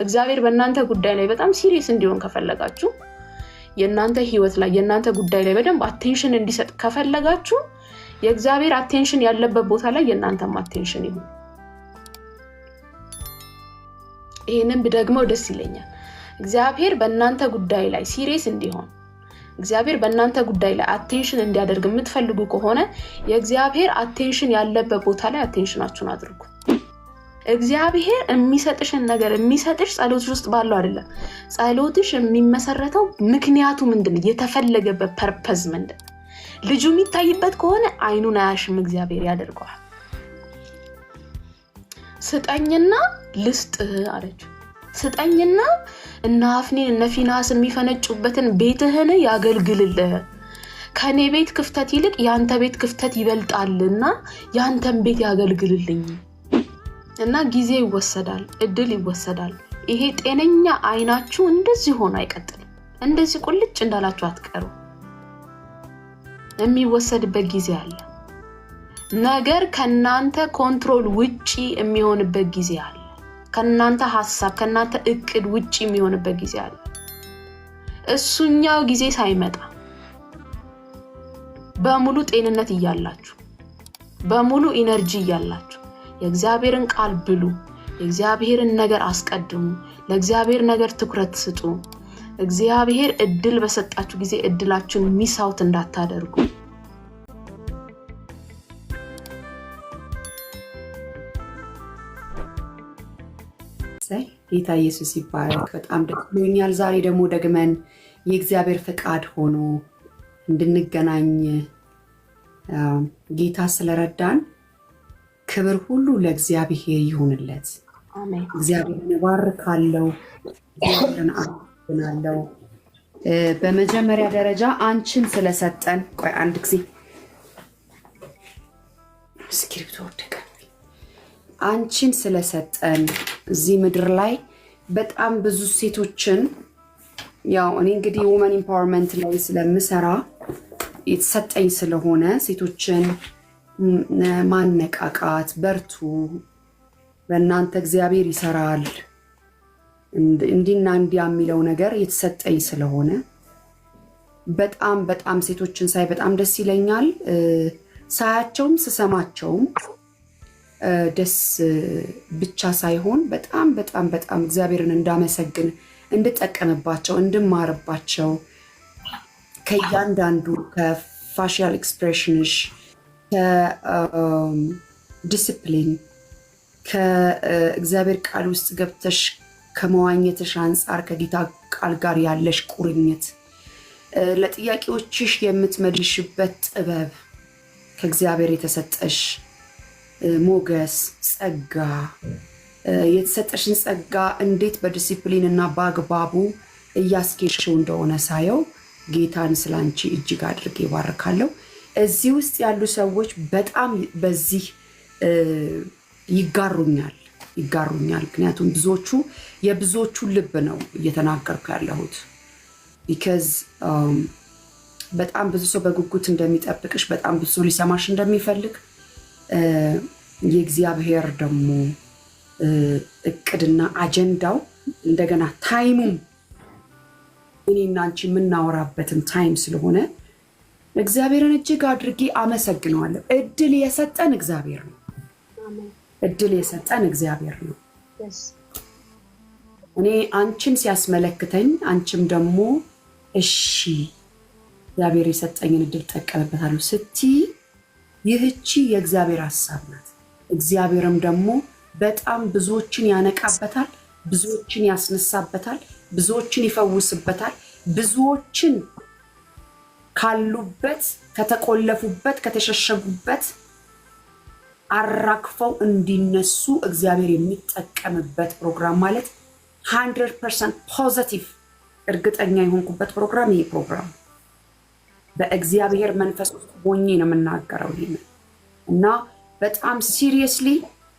እግዚአብሔር በእናንተ ጉዳይ ላይ በጣም ሲሪየስ እንዲሆን ከፈለጋችሁ የእናንተ ህይወት ላይ የእናንተ ጉዳይ ላይ በደንብ አቴንሽን እንዲሰጥ ከፈለጋችሁ የእግዚአብሔር አቴንሽን ያለበት ቦታ ላይ የእናንተም አቴንሽን ይሁን። ይሄንን ብደግመው ደስ ይለኛል። እግዚአብሔር በእናንተ ጉዳይ ላይ ሲሪየስ እንዲሆን እግዚአብሔር በእናንተ ጉዳይ ላይ አቴንሽን እንዲያደርግ የምትፈልጉ ከሆነ የእግዚአብሔር አቴንሽን ያለበት ቦታ ላይ አቴንሽናችሁን አድርጉ። እግዚአብሔር የሚሰጥሽን ነገር የሚሰጥሽ ጸሎትሽ ውስጥ ባለው አይደለም። ጸሎትሽ የሚመሰረተው ምክንያቱ ምንድነው? የተፈለገበት ፐርፐዝ ምንድነው? ልጁ የሚታይበት ከሆነ አይኑን አያሽም እግዚአብሔር ያደርገዋል። ስጠኝና ልስጥ አለች። ስጠኝና እና አፍኒን እነ ፊናስ የሚፈነጩበትን ቤትህን ያገልግልልህ። ከኔ ቤት ክፍተት ይልቅ ያንተ ቤት ክፍተት ይበልጣልና ያንተን ቤት ያገልግልልኝ። እና ጊዜ ይወሰዳል፣ እድል ይወሰዳል። ይሄ ጤነኛ አይናችሁ እንደዚህ ሆኖ አይቀጥልም። እንደዚህ ቁልጭ እንዳላችሁ አትቀሩ። የሚወሰድበት ጊዜ አለ። ነገር ከናንተ ኮንትሮል ውጪ የሚሆንበት ጊዜ አለ። ከናንተ ሐሳብ ከናንተ እቅድ ውጪ የሚሆንበት ጊዜ አለ። እሱኛው ጊዜ ሳይመጣ በሙሉ ጤንነት እያላችሁ በሙሉ ኢነርጂ እያላችሁ የእግዚአብሔርን ቃል ብሉ፣ የእግዚአብሔርን ነገር አስቀድሙ፣ ለእግዚአብሔር ነገር ትኩረት ስጡ። እግዚአብሔር እድል በሰጣችሁ ጊዜ እድላችሁን ሚስ አውት እንዳታደርጉ። ጌታ ኢየሱስ ይባረክ። በጣም ደስ ብሎኛል። ዛሬ ደግሞ ደግመን የእግዚአብሔር ፈቃድ ሆኖ እንድንገናኝ ጌታ ስለረዳን ክብር ሁሉ ለእግዚአብሔር ይሁንለት። አሜን። እግዚአብሔርን ባርካለሁ፣ እግዚአብሔርን አመሰግናለሁ። በመጀመሪያ ደረጃ አንቺን ስለሰጠን ቆይ አንድ ጊዜ ስክሪፕቱ ወደቀ። አንቺን ስለሰጠን እዚህ ምድር ላይ በጣም ብዙ ሴቶችን ያው እኔ እንግዲህ ውመን ኢምፓወርመንት ላይ ስለምሰራ የተሰጠኝ ስለሆነ ሴቶችን ማነቃቃት፣ በርቱ፣ በእናንተ እግዚአብሔር ይሰራል እንዲና እንዲያ የሚለው ነገር የተሰጠኝ ስለሆነ በጣም በጣም ሴቶችን ሳይ በጣም ደስ ይለኛል። ሳያቸውም ስሰማቸውም ደስ ብቻ ሳይሆን በጣም በጣም በጣም እግዚአብሔርን እንዳመሰግን እንድጠቀምባቸው እንድማርባቸው ከእያንዳንዱ ከፋሻል ኤክስፕሬሽንሽ ከዲስፕሊን ከእግዚአብሔር ቃል ውስጥ ገብተሽ ከመዋኘትሽ አንጻር ከጌታ ቃል ጋር ያለሽ ቁርኝት ለጥያቄዎችሽ የምትመልሽበት ጥበብ ከእግዚአብሔር የተሰጠሽ ሞገስ ጸጋ የተሰጠሽን ጸጋ እንዴት በዲሲፕሊን እና በአግባቡ እያስኬድሽው እንደሆነ ሳየው ጌታን ስላንቺ እጅግ አድርጌ ይባርካለሁ። እዚህ ውስጥ ያሉ ሰዎች በጣም በዚህ ይጋሩኛል። ምክንያቱም የብዙዎቹ ልብ ነው እየተናገርኩ ያለሁት። ቢካዝ በጣም ብዙ ሰው በጉጉት እንደሚጠብቅሽ፣ በጣም ብዙ ሰው ሊሰማሽ እንደሚፈልግ የእግዚአብሔር ደግሞ እቅድና አጀንዳው እንደገና ታይሙም እኔና አንቺ የምናወራበትም ታይም ስለሆነ እግዚአብሔርን እጅግ አድርጌ አመሰግነዋለሁ። እድል የሰጠን እግዚአብሔር ነው። እኔ አንቺን ሲያስመለክተኝ አንቺም ደግሞ እሺ እግዚአብሔር የሰጠኝን እድል ጠቀምበታለሁ ስትይ ይህቺ የእግዚአብሔር ሐሳብ ናት። እግዚአብሔርም ደግሞ በጣም ብዙዎችን ያነቃበታል፣ ብዙዎችን ያስነሳበታል፣ ብዙዎችን ይፈውስበታል፣ ብዙዎችን ካሉበት ከተቆለፉበት ከተሸሸጉበት አራክፈው እንዲነሱ እግዚአብሔር የሚጠቀምበት ፕሮግራም ማለት 100% ፖዚቲቭ እርግጠኛ የሆንኩበት ፕሮግራም ይሄ ፕሮግራም በእግዚአብሔር መንፈስ ውስጥ ሆኜ ነው የምናገረው ይሄን እና በጣም ሲሪየስሊ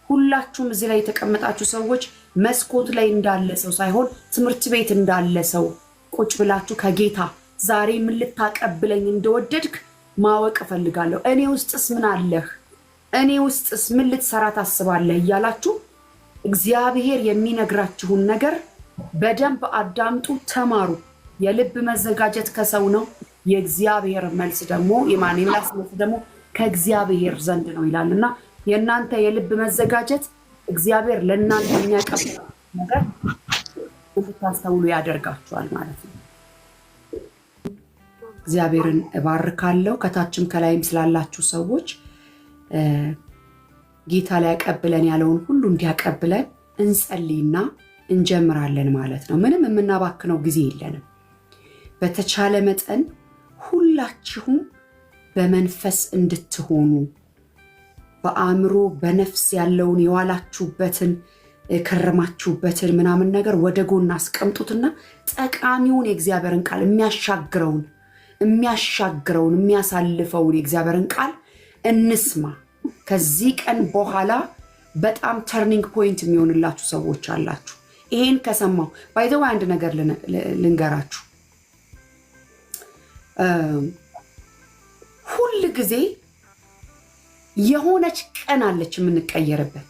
ሁላችሁም እዚህ ላይ የተቀመጣችሁ ሰዎች መስኮት ላይ እንዳለ ሰው ሳይሆን ትምህርት ቤት እንዳለ ሰው ቁጭ ብላችሁ ከጌታ ዛሬ ምን ልታቀብለኝ እንደወደድክ ማወቅ እፈልጋለሁ፣ እኔ ውስጥስ ምን አለህ፣ እኔ ውስጥስ ምን ልትሰራ ታስባለህ እያላችሁ እግዚአብሔር የሚነግራችሁን ነገር በደንብ አዳምጡ፣ ተማሩ። የልብ መዘጋጀት ከሰው ነው፣ የእግዚአብሔር መልስ ደግሞ የምላስ መልስ ደግሞ ከእግዚአብሔር ዘንድ ነው ይላልና የእናንተ የልብ መዘጋጀት እግዚአብሔር ለእናንተ የሚያቀርብ ነገር እንድታስተውሉ ያደርጋችኋል ማለት ነው። እግዚአብሔርን እባርካለሁ። ከታችም ከላይም ስላላችሁ ሰዎች ጌታ ሊያቀብለን ያለውን ሁሉ እንዲያቀብለን እንጸልይና እንጀምራለን ማለት ነው። ምንም የምናባክነው ጊዜ የለንም። በተቻለ መጠን ሁላችሁም በመንፈስ እንድትሆኑ በአእምሮ በነፍስ ያለውን የዋላችሁበትን የከረማችሁበትን ምናምን ነገር ወደ ጎን አስቀምጡትና ጠቃሚውን የእግዚአብሔርን ቃል የሚያሻግረውን የሚያሳልፈውን የእግዚአብሔርን ቃል እንስማ። ከዚህ ቀን በኋላ በጣም ተርኒንግ ፖይንት የሚሆንላችሁ ሰዎች አላችሁ። ይሄን ከሰማው ባይዘው አንድ ነገር ልንገራችሁ። ሁል ጊዜ የሆነች ቀን አለች የምንቀየርበት።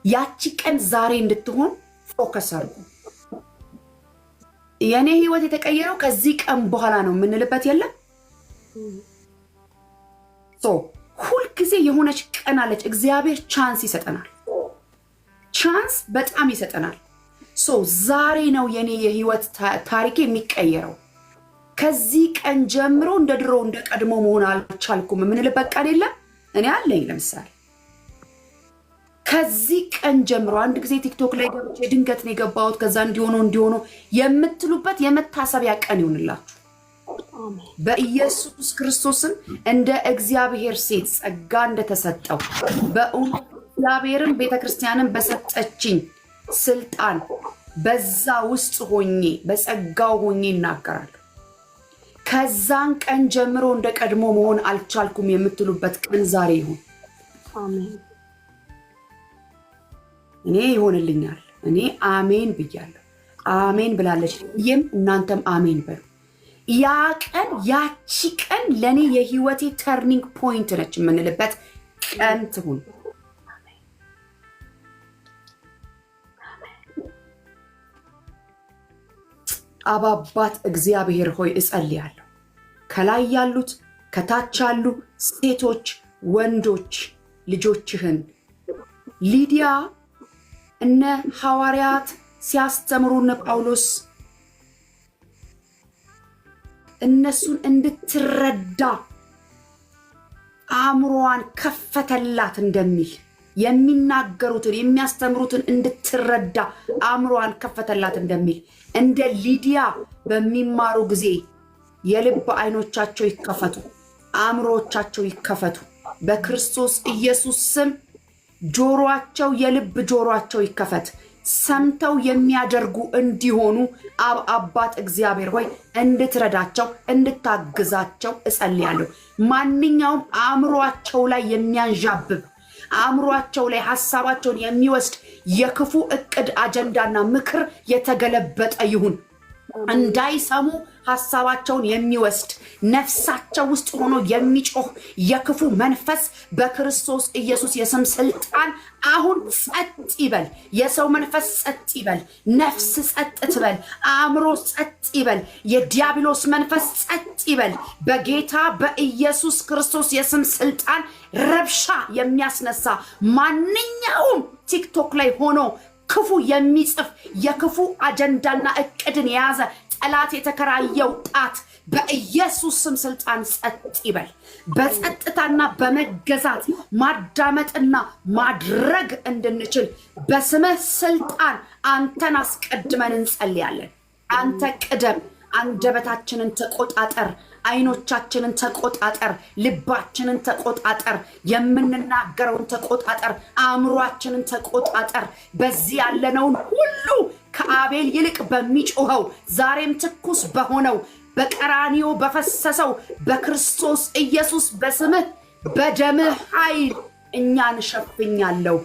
ያቺ ቀን ዛሬ እንድትሆን ፎከስ አድርጉ። የኔ ህይወት የተቀየረው ከዚህ ቀን በኋላ ነው የምንልበት የለም። ሁል ጊዜ የሆነች ቀን አለች። እግዚአብሔር ቻንስ ይሰጠናል። ቻንስ በጣም ይሰጠናል። ዛሬ ነው የኔ የህይወት ታሪክ የሚቀየረው። ከዚህ ቀን ጀምሮ እንደ ድሮ እንደ ቀድሞ መሆን አልቻልኩም የምንልበት ቀን የለም። እኔ አለኝ። ለምሳሌ ከዚህ ቀን ጀምሮ አንድ ጊዜ ቲክቶክ ላይ ገብቼ ድንገት ነው የገባሁት ከዛ እንዲሆነው የምትሉበት የመታሰቢያ ቀን ይሁንላችሁ በኢየሱስ ክርስቶስም። እንደ እግዚአብሔር ሴት ጸጋ እንደተሰጠው በእውነት እግዚአብሔርን ቤተክርስቲያንን በሰጠችኝ ስልጣን በዛ ውስጥ ሆኜ በጸጋው ሆኜ እናገራለሁ። ከዛን ቀን ጀምሮ እንደ ቀድሞ መሆን አልቻልኩም የምትሉበት ቀን ዛሬ ይሁን። አሜን። እኔ ይሆንልኛል። እኔ አሜን ብያለሁ። አሜን ብላለች። ይም እናንተም አሜን በሉ። ያ ቀን ያቺ ቀን ለኔ የህይወቴ ተርኒንግ ፖይንት ነች የምንልበት ቀን ትሁን። አባባት እግዚአብሔር ሆይ እጸልያለሁ። ከላይ ያሉት ከታች ያሉ ሴቶች ወንዶች ልጆችህን ሊዲያ እነ ሐዋርያት ሲያስተምሩ እነ ጳውሎስ እነሱን እንድትረዳ አእምሮዋን ከፈተላት እንደሚል የሚናገሩትን የሚያስተምሩትን እንድትረዳ አእምሮዋን ከፈተላት እንደሚል እንደ ሊዲያ በሚማሩ ጊዜ የልብ አይኖቻቸው ይከፈቱ፣ አእምሮቻቸው ይከፈቱ። በክርስቶስ ኢየሱስ ስም ጆሮአቸው የልብ ጆሮአቸው ይከፈት፣ ሰምተው የሚያደርጉ እንዲሆኑ አባት እግዚአብሔር ሆይ እንድትረዳቸው እንድታግዛቸው እጸልያለሁ። ማንኛውም አእምሮአቸው ላይ የሚያንዣብብ አእምሮአቸው ላይ ሐሳባቸውን የሚወስድ የክፉ እቅድ አጀንዳና ምክር የተገለበጠ ይሁን። እንዳይሰሙ ሐሳባቸውን የሚወስድ ነፍሳቸው ውስጥ ሆኖ የሚጮህ የክፉ መንፈስ በክርስቶስ ኢየሱስ የስም ስልጣን አሁን ጸጥ ይበል። የሰው መንፈስ ጸጥ ይበል። ነፍስ ጸጥ ትበል። አእምሮ ጸጥ ይበል። የዲያብሎስ መንፈስ ጸጥ ይበል። በጌታ በኢየሱስ ክርስቶስ የስም ስልጣን ረብሻ የሚያስነሳ ማንኛውም ቲክቶክ ላይ ሆኖ ክፉ የሚጽፍ የክፉ አጀንዳና እቅድን የያዘ ጠላት የተከራየው ጣት በኢየሱስ ስም ስልጣን ጸጥ ይበል። በጸጥታና በመገዛት ማዳመጥና ማድረግ እንድንችል በስምህ ስልጣን አንተን አስቀድመን እንጸልያለን። አንተ ቅደም። አንደበታችንን ተቆጣጠር። አይኖቻችንን ተቆጣጠር። ልባችንን ተቆጣጠር። የምንናገረውን ተቆጣጠር። አእምሯችንን ተቆጣጠር። በዚህ ያለነውን ሁሉ ከአቤል ይልቅ በሚጮኸው ዛሬም ትኩስ በሆነው በቀራንዮ በፈሰሰው በክርስቶስ ኢየሱስ በስምህ በደምህ ኃይል እኛን ሸፍኛለሁ።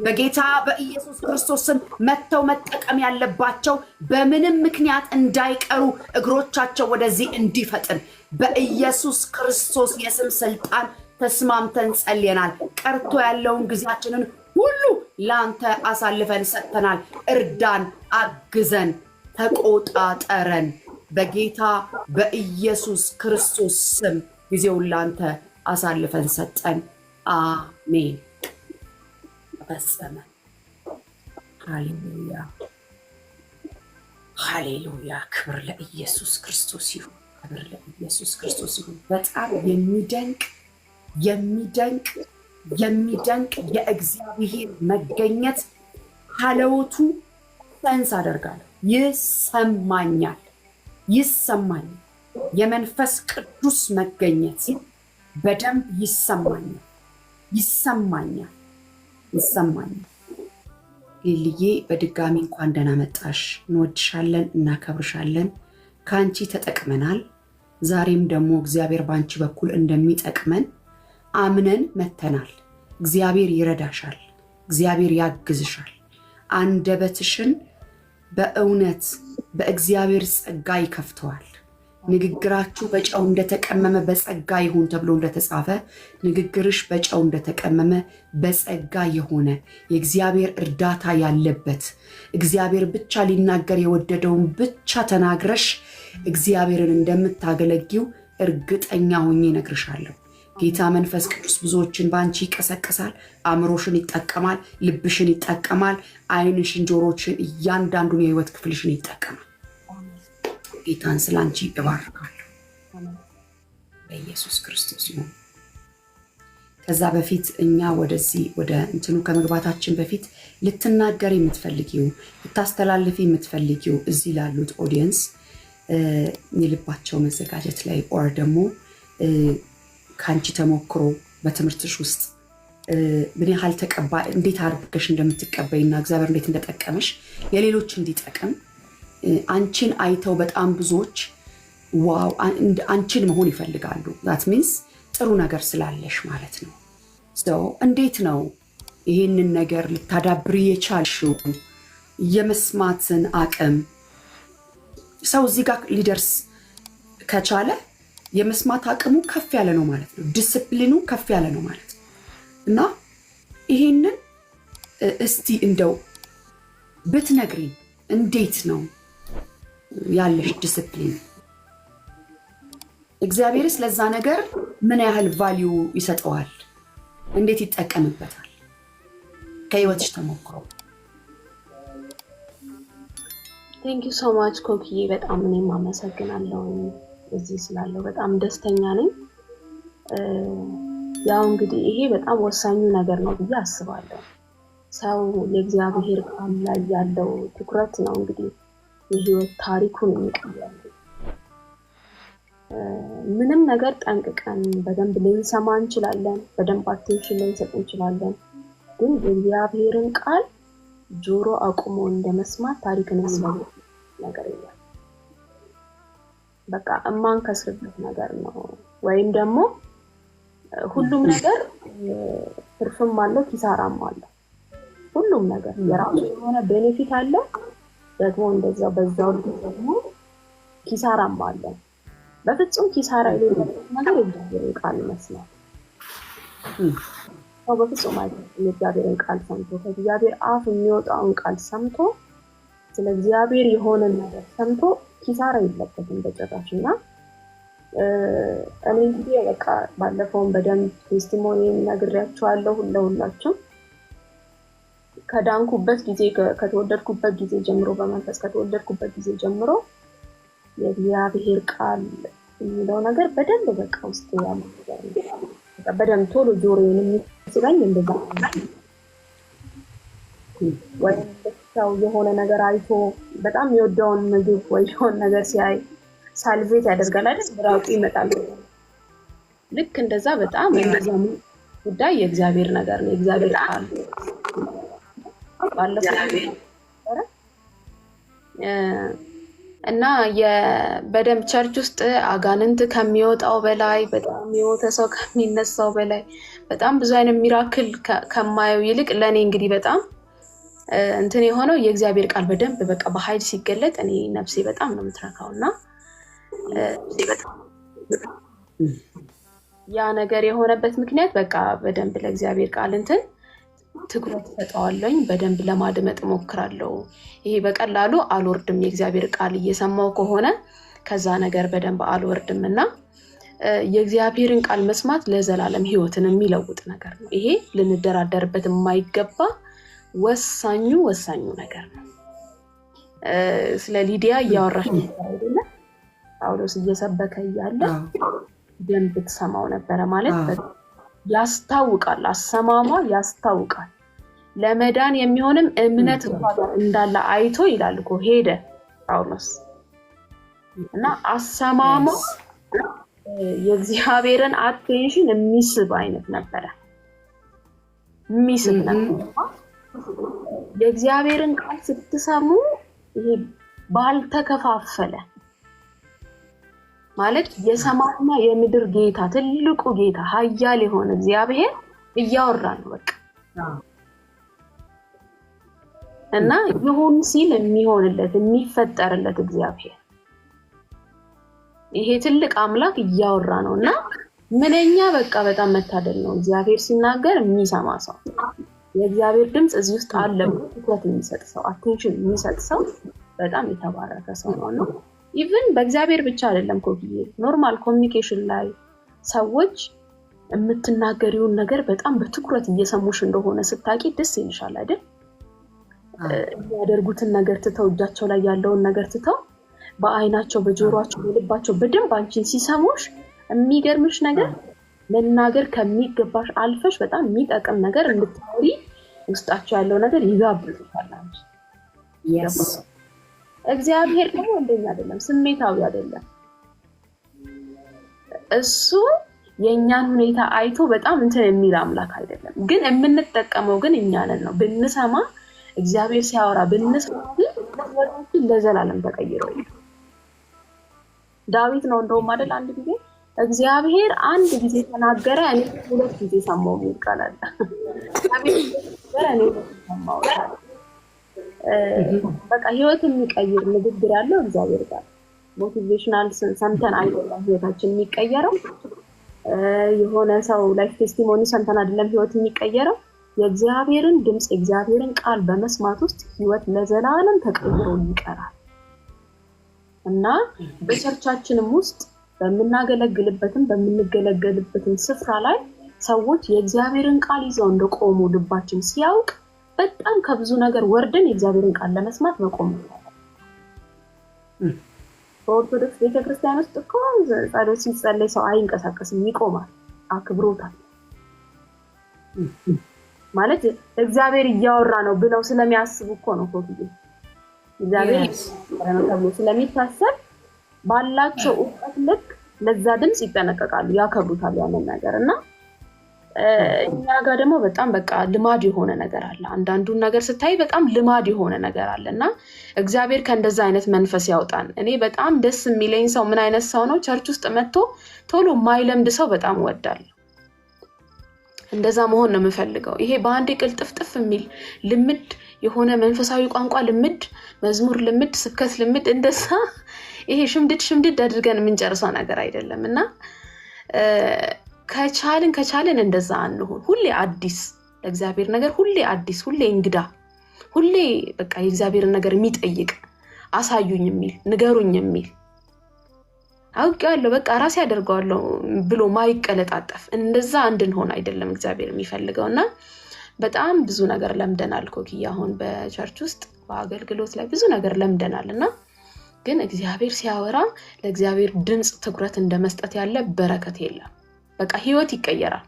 በጌታ በኢየሱስ ክርስቶስ ስም መተው መጠቀም ያለባቸው በምንም ምክንያት እንዳይቀሩ እግሮቻቸው ወደዚህ እንዲፈጥን በኢየሱስ ክርስቶስ የስም ስልጣን ተስማምተን ጸልየናል። ቀርቶ ያለውን ጊዜያችንን ሁሉ ላንተ አሳልፈን ሰጥተናል። እርዳን፣ አግዘን፣ ተቆጣጠረን በጌታ በኢየሱስ ክርስቶስ ስም ጊዜውን ላንተ አሳልፈን ሰጠን። አሜን። ተፈጸመ። ሃሌሉያ ሃሌሉያ። ክብር ለኢየሱስ ክርስቶስ ይሁን። ክብር ለኢየሱስ ክርስቶስ ይሁን። በጣም የሚደንቅ የሚደንቅ የሚደንቅ የእግዚአብሔር መገኘት ሀለወቱ ሰንስ አደርጋለሁ። ይሰማኛል ይሰማኛል። የመንፈስ ቅዱስ መገኘት በደንብ ይሰማኛል ይሰማኛል ይሰማኛል። ሊልዬ በድጋሚ እንኳን ደህና መጣሽ። እንወድሻለን፣ እናከብርሻለን። ከአንቺ ተጠቅመናል። ዛሬም ደግሞ እግዚአብሔር በአንቺ በኩል እንደሚጠቅመን አምነን መተናል። እግዚአብሔር ይረዳሻል፣ እግዚአብሔር ያግዝሻል። አንደበትሽን በእውነት በእግዚአብሔር ጸጋ ይከፍተዋል። ንግግራችሁ በጨው እንደተቀመመ በጸጋ ይሁን ተብሎ እንደተጻፈ ንግግርሽ በጨው እንደተቀመመ በጸጋ የሆነ የእግዚአብሔር እርዳታ ያለበት እግዚአብሔር ብቻ ሊናገር የወደደውን ብቻ ተናግረሽ እግዚአብሔርን እንደምታገለጊው እርግጠኛ ሆኜ እነግርሻለሁ። ጌታ መንፈስ ቅዱስ ብዙዎችን በአንቺ ይቀሰቅሳል። አእምሮሽን ይጠቀማል፣ ልብሽን ይጠቀማል፣ ዓይንሽን፣ ጆሮችን፣ እያንዳንዱን የህይወት ክፍልሽን ይጠቀማል። ጌታን ስላንቺ እባርካለሁ በኢየሱስ ክርስቶስ ይሁን። ከዛ በፊት እኛ ወደዚህ ወደ እንትኑ ከመግባታችን በፊት ልትናገር የምትፈልጊው ልታስተላልፊ የምትፈልጊው እዚህ ላሉት ኦዲየንስ የልባቸው መዘጋጀት ላይ ኦር ደግሞ ከአንቺ ተሞክሮ በትምህርትሽ ውስጥ ምን ያህል እንዴት አድርገሽ እንደምትቀበይና እግዚአብሔር እንዴት እንደጠቀመሽ የሌሎች እንዲጠቅም አንቺን አይተው በጣም ብዙዎች ዋው አንቺን መሆን ይፈልጋሉ። that means ጥሩ ነገር ስላለሽ ማለት ነው። እንዴት ነው ይህንን ነገር ልታዳብሪ የቻልሽው? የመስማትን አቅም ሰው እዚህ ጋር ሊደርስ ከቻለ የመስማት አቅሙ ከፍ ያለ ነው ማለት ነው። ዲስፕሊኑ ከፍ ያለ ነው ማለት ነው። እና ይሄንን እስቲ እንደው ብትነግሪኝ እንዴት ነው ያለሽ ዲስፕሊን? እግዚአብሔርስ ለዛ ነገር ምን ያህል ቫልዩ ይሰጠዋል? እንዴት ይጠቀምበታል? ከህይወትሽ ተሞክሮ። ቴንክ ዩ ሶ ማች ኮኪዬ፣ በጣም እኔም አመሰግናለሁ እዚህ ስላለው በጣም ደስተኛ ነኝ። ያው እንግዲህ ይሄ በጣም ወሳኙ ነገር ነው ብዬ አስባለሁ። ሰው የእግዚአብሔር ቃል ላይ ያለው ትኩረት ነው እንግዲህ የህይወት ታሪኩን የሚቀይረው። ምንም ነገር ጠንቅቀን በደንብ ልንሰማ እንችላለን፣ በደንብ አቴንሽን ልንሰጥ እንችላለን። ግን የእግዚአብሔርን ቃል ጆሮ አቁሞ እንደመስማት ታሪክን መስማት ነገር የለም። በቃ የማንከስርበት ነገር ነው። ወይም ደግሞ ሁሉም ነገር ትርፍም አለው ኪሳራም አለው። ሁሉም ነገር የራሱ የሆነ ቤኔፊት አለው፣ ደግሞ እንደዛው በዛው ደግሞ ኪሳራም አለው። በፍጹም ኪሳራ የሌለበት ነገር የእግዚአብሔርን ቃል መስማት። ሰው በፍጹም አይደለም የእግዚአብሔርን ቃል ሰምቶ ከእግዚአብሔር አፍ የሚወጣውን ቃል ሰምቶ ስለ እግዚአብሔር የሆነ ነገር ሰምቶ ኪሳራ የለበትም በጭራሽ። እና እኔ እንግዲህ በቃ ባለፈውን በደንብ ቴስቲሞኒ ነግሬያቸዋለሁ ለሁላችሁም። ከዳንኩበት ጊዜ ከተወለድኩበት ጊዜ ጀምሮ በመንፈስ ከተወለድኩበት ጊዜ ጀምሮ የእግዚአብሔር ቃል የሚለው ነገር በደንብ በቃ ውስጥ ያለ ነገር በደንብ ቶሎ ጆሮዬን የሚስበኝ እንደዛ ወይም ሰው የሆነ ነገር አይቶ በጣም የወደውን ምግብ ወይ የሆነ ነገር ሲያይ ሳልቬት ያደርጋል አይደል? ብራውቂ ይመጣል። ልክ እንደዛ በጣም እንደዛም ጉዳይ የእግዚአብሔር ነገር ነው። የእግዚአብሔር ቃል ባለፈው እና በደንብ ቸርች ውስጥ አጋንንት ከሚወጣው በላይ በጣም የሞተ ሰው ከሚነሳው በላይ በጣም ብዙ አይነት ሚራክል ከማየው ይልቅ ለኔ እንግዲህ በጣም እንትን የሆነው የእግዚአብሔር ቃል በደንብ በቃ በኃይል ሲገለጥ እኔ ነፍሴ በጣም ነው የምትረካውና ያ ነገር የሆነበት ምክንያት በቃ በደንብ ለእግዚአብሔር ቃል እንትን ትኩረት ሰጠዋለኝ፣ በደንብ ለማድመጥ ሞክራለሁ። ይሄ በቀላሉ አልወርድም። የእግዚአብሔር ቃል እየሰማው ከሆነ ከዛ ነገር በደንብ አልወርድም እና የእግዚአብሔርን ቃል መስማት ለዘላለም ህይወትን የሚለውጥ ነገር ነው። ይሄ ልንደራደርበት የማይገባ ወሳኙ ነገር ነው። ስለ ሊዲያ እያወራሽ አይደለ? ጳውሎስ እየሰበከ እያለ ደንብ ትሰማው ነበረ ማለት ያስታውቃል። አሰማማ ያስታውቃል። ለመዳን የሚሆንም እምነት እንዳለ አይቶ ይላል እኮ ሄደ ጳውሎስ እና አሰማማ የእግዚአብሔርን አቴንሽን የሚስብ አይነት ነበረ። የሚስብ ነበር። የእግዚአብሔርን ቃል ስትሰሙ ይሄ ባልተከፋፈለ ማለት የሰማይና የምድር ጌታ ትልቁ ጌታ ኃያል የሆነ እግዚአብሔር እያወራ ነው በቃ እና ይሁን ሲል የሚሆንለት የሚፈጠርለት እግዚአብሔር ይሄ ትልቅ አምላክ እያወራ ነውና ምንኛ በቃ በጣም መታደል ነው። እግዚአብሔር ሲናገር የሚሰማ ሰው የእግዚአብሔር ድምጽ እዚህ ውስጥ አለ ትኩረት የሚሰጥ ሰው አቴንሽን የሚሰጥ ሰው በጣም የተባረከ ሰው ነው። ኢቭን በእግዚአብሔር ብቻ አይደለም ኮፒዬ ኖርማል ኮሚኒኬሽን ላይ ሰዎች የምትናገሪውን ነገር በጣም በትኩረት እየሰሙሽ እንደሆነ ስታቂ ደስ ይልሻል አይደል? ያደርጉትን ነገር ትተው እጃቸው ላይ ያለውን ነገር ትተው በአይናቸው በጆሮአቸው በልባቸው በደንብ አንቺን ሲሰሙሽ የሚገርምሽ ነገር መናገር ከሚገባሽ አልፈሽ በጣም የሚጠቅም ነገር እንድትኖሪ ውስጣቸው ያለው ነገር ይጋብዙሻል አንቺ። እግዚአብሔር ደግሞ እንደኛ አይደለም፣ ስሜታዊ አይደለም። እሱ የኛን ሁኔታ አይቶ በጣም እንትን የሚል አምላክ አይደለም። ግን የምንጠቀመው ግን እኛ ነን ነው። ብንሰማ እግዚአብሔር ሲያወራ ብንሰማ ግን ለዘላለም ተቀይሮ ዳዊት ነው እንደውም አይደል አንድ ጊዜ እግዚአብሔር አንድ ጊዜ ተናገረ እኔ ሁለት ጊዜ ሰማው ይልቃላል። እኔ ሰማው በቃ ህይወት የሚቀይር ንግግር ያለው እግዚአብሔር ጋር ሞቲቬሽናል ሰምተን አይደለም ህይወታችን የሚቀየረው። የሆነ ሰው ላይፍ ቴስቲሞኒ ሰምተን አይደለም ህይወት የሚቀየረው። የእግዚአብሔርን ድምጽ የእግዚአብሔርን ቃል በመስማት ውስጥ ህይወት ለዘላለም ተቀይሮ ይቀራል እና በቸርቻችንም ውስጥ በምናገለግልበትም በምንገለገልበትም ስፍራ ላይ ሰዎች የእግዚአብሔርን ቃል ይዘው እንደቆሙ ልባችን ሲያውቅ በጣም ከብዙ ነገር ወርደን የእግዚአብሔርን ቃል ለመስማት መቆም ነው። በኦርቶዶክስ ቤተክርስቲያን ውስጥ እኮ ጸሎት ሲጸለይ ሰው አይንቀሳቀስም፣ ይቆማል። አክብሮታል ማለት እግዚአብሔር እያወራ ነው ብለው ስለሚያስቡ እኮ ነው። ኮፒ እግዚአብሔር ነው ተብሎ ስለሚታሰብ ባላቸው እውቀት ልክ ለዛ ድምጽ ይጠነቀቃሉ፣ ያከብሩታል ያንን ነገር እና እኛ ጋር ደግሞ በጣም በቃ ልማድ የሆነ ነገር አለ። አንዳንዱን ነገር ስታይ በጣም ልማድ የሆነ ነገር አለና እግዚአብሔር ከእንደዛ አይነት መንፈስ ያውጣን። እኔ በጣም ደስ የሚለኝ ሰው ምን አይነት ሰው ነው? ቸርች ውስጥ መጥቶ ቶሎ ማይለምድ ሰው በጣም እወዳለሁ። እንደዛ መሆን ነው የምፈልገው። ይሄ በአንዴ ቅልጥፍጥፍ የሚል ልምድ የሆነ መንፈሳዊ ቋንቋ ልምድ፣ መዝሙር ልምድ፣ ስብከት ልምድ እንደዛ ይሄ ሽምድድ አድርገን የምንጨርሰው ነገር አይደለም እና ከቻልን እንደዛ አንሁን። ሁሌ አዲስ ለእግዚአብሔር ነገር ሁሌ አዲስ፣ ሁሌ እንግዳ፣ ሁሌ በቃ የእግዚአብሔርን ነገር የሚጠይቅ አሳዩኝ የሚል ንገሩኝ የሚል አውቄዋለሁ በቃ ራሴ ያደርገዋለሁ ብሎ ማይቀለጣጠፍ እንደዛ እንድንሆን አይደለም እግዚአብሔር የሚፈልገውና በጣም ብዙ ነገር ለምደናል ኮኪያ። አሁን በቸርች ውስጥ በአገልግሎት ላይ ብዙ ነገር ለምደናልና ግን እግዚአብሔር ሲያወራ ለእግዚአብሔር ድምጽ ትኩረት እንደመስጠት ያለ በረከት የለም። በቃ ህይወት ይቀየራል።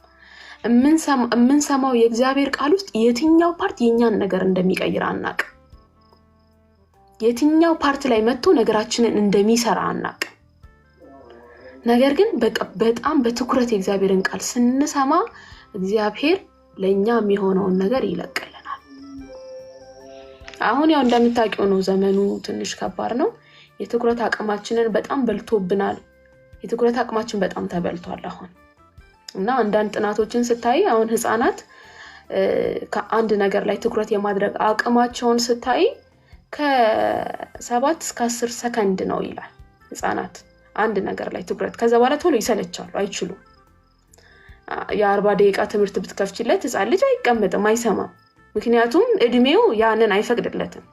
የምንሰማው የእግዚአብሔር ቃል ውስጥ የትኛው ፓርት የኛን ነገር እንደሚቀይር አናቅ። የትኛው ፓርት ላይ መጥቶ ነገራችንን እንደሚሰራ አናቅ። ነገር ግን በቃ በጣም በትኩረት የእግዚአብሔርን ቃል ስንሰማ እግዚአብሔር ለኛ የሚሆነውን ነገር ይለቅልናል። አሁን ያው እንደምታውቂው ነው ዘመኑ ትንሽ ከባድ ነው። የትኩረት አቅማችንን በጣም በልቶብናል። የትኩረት አቅማችን በጣም ተበልቷል አሁን እና አንዳንድ ጥናቶችን ስታይ አሁን ህፃናት ከአንድ ነገር ላይ ትኩረት የማድረግ አቅማቸውን ስታይ ከ7 እስከ 10 ሰከንድ ነው ይላል ህፃናት አንድ ነገር ላይ ትኩረት። ከዛ በኋላ ቶሎ ይሰለቻሉ፣ አይችሉም። የ40 ደቂቃ ትምህርት ብትከፍችለት ህፃን ልጅ አይቀመጥም፣ አይሰማም። ምክንያቱም እድሜው ያንን አይፈቅድለትም።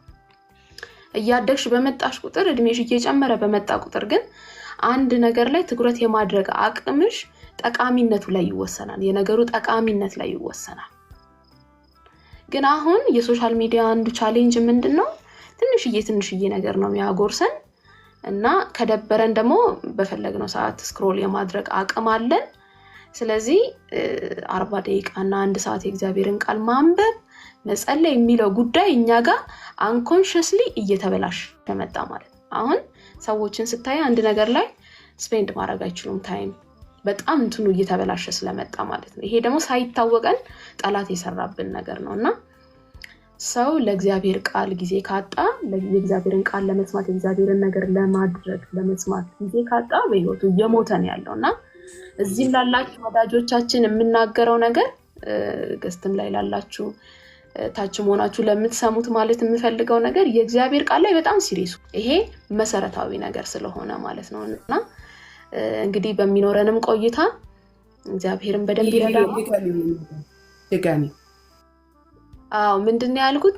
እያደግሽ በመጣሽ ቁጥር እድሜሽ እየጨመረ በመጣ ቁጥር ግን አንድ ነገር ላይ ትኩረት የማድረግ አቅምሽ ጠቃሚነቱ ላይ ይወሰናል፣ የነገሩ ጠቃሚነት ላይ ይወሰናል። ግን አሁን የሶሻል ሚዲያ አንዱ ቻሌንጅ ምንድነው? ትንሽዬ ነገር ነው የሚያጎርሰን እና ከደበረን ደግሞ በፈለግነው ሰዓት ስክሮል የማድረግ አቅም አለን። ስለዚህ 40 ደቂቃ እና 1 ሰዓት የእግዚአብሔርን ቃል ማንበብ መጸለይ የሚለው ጉዳይ እኛ ጋር አንኮንሽስሊ እየተበላሸ መጣ ማለት ነው። አሁን ሰዎችን ስታይ አንድ ነገር ላይ ስፔንድ ማድረግ አይችሉም ታይም፣ በጣም እንትኑ እየተበላሸ ስለመጣ ማለት ነው። ይሄ ደግሞ ሳይታወቀን ጠላት የሰራብን ነገር ነውና ሰው ለእግዚአብሔር ቃል ጊዜ ካጣ፣ የእግዚአብሔርን ቃል ለመስማት የእግዚአብሔርን ነገር ለማድረግ ለመስማት ጊዜ ካጣ በህይወቱ እየሞተ ነው ያለውና እዚህም ላላችሁ ወዳጆቻችን የምናገረው ነገር ገስትም ላይ ላላችሁ ታችም ሆናችሁ ለምትሰሙት ማለት የምፈልገው ነገር የእግዚአብሔር ቃል ላይ በጣም ሲሪየስ ይሄ መሰረታዊ ነገር ስለሆነ ማለት ነውና እንግዲህ በሚኖረንም ቆይታ እግዚአብሔርን በደንብ ይረዳል። ድጋሚ ምንድነው ያልኩት?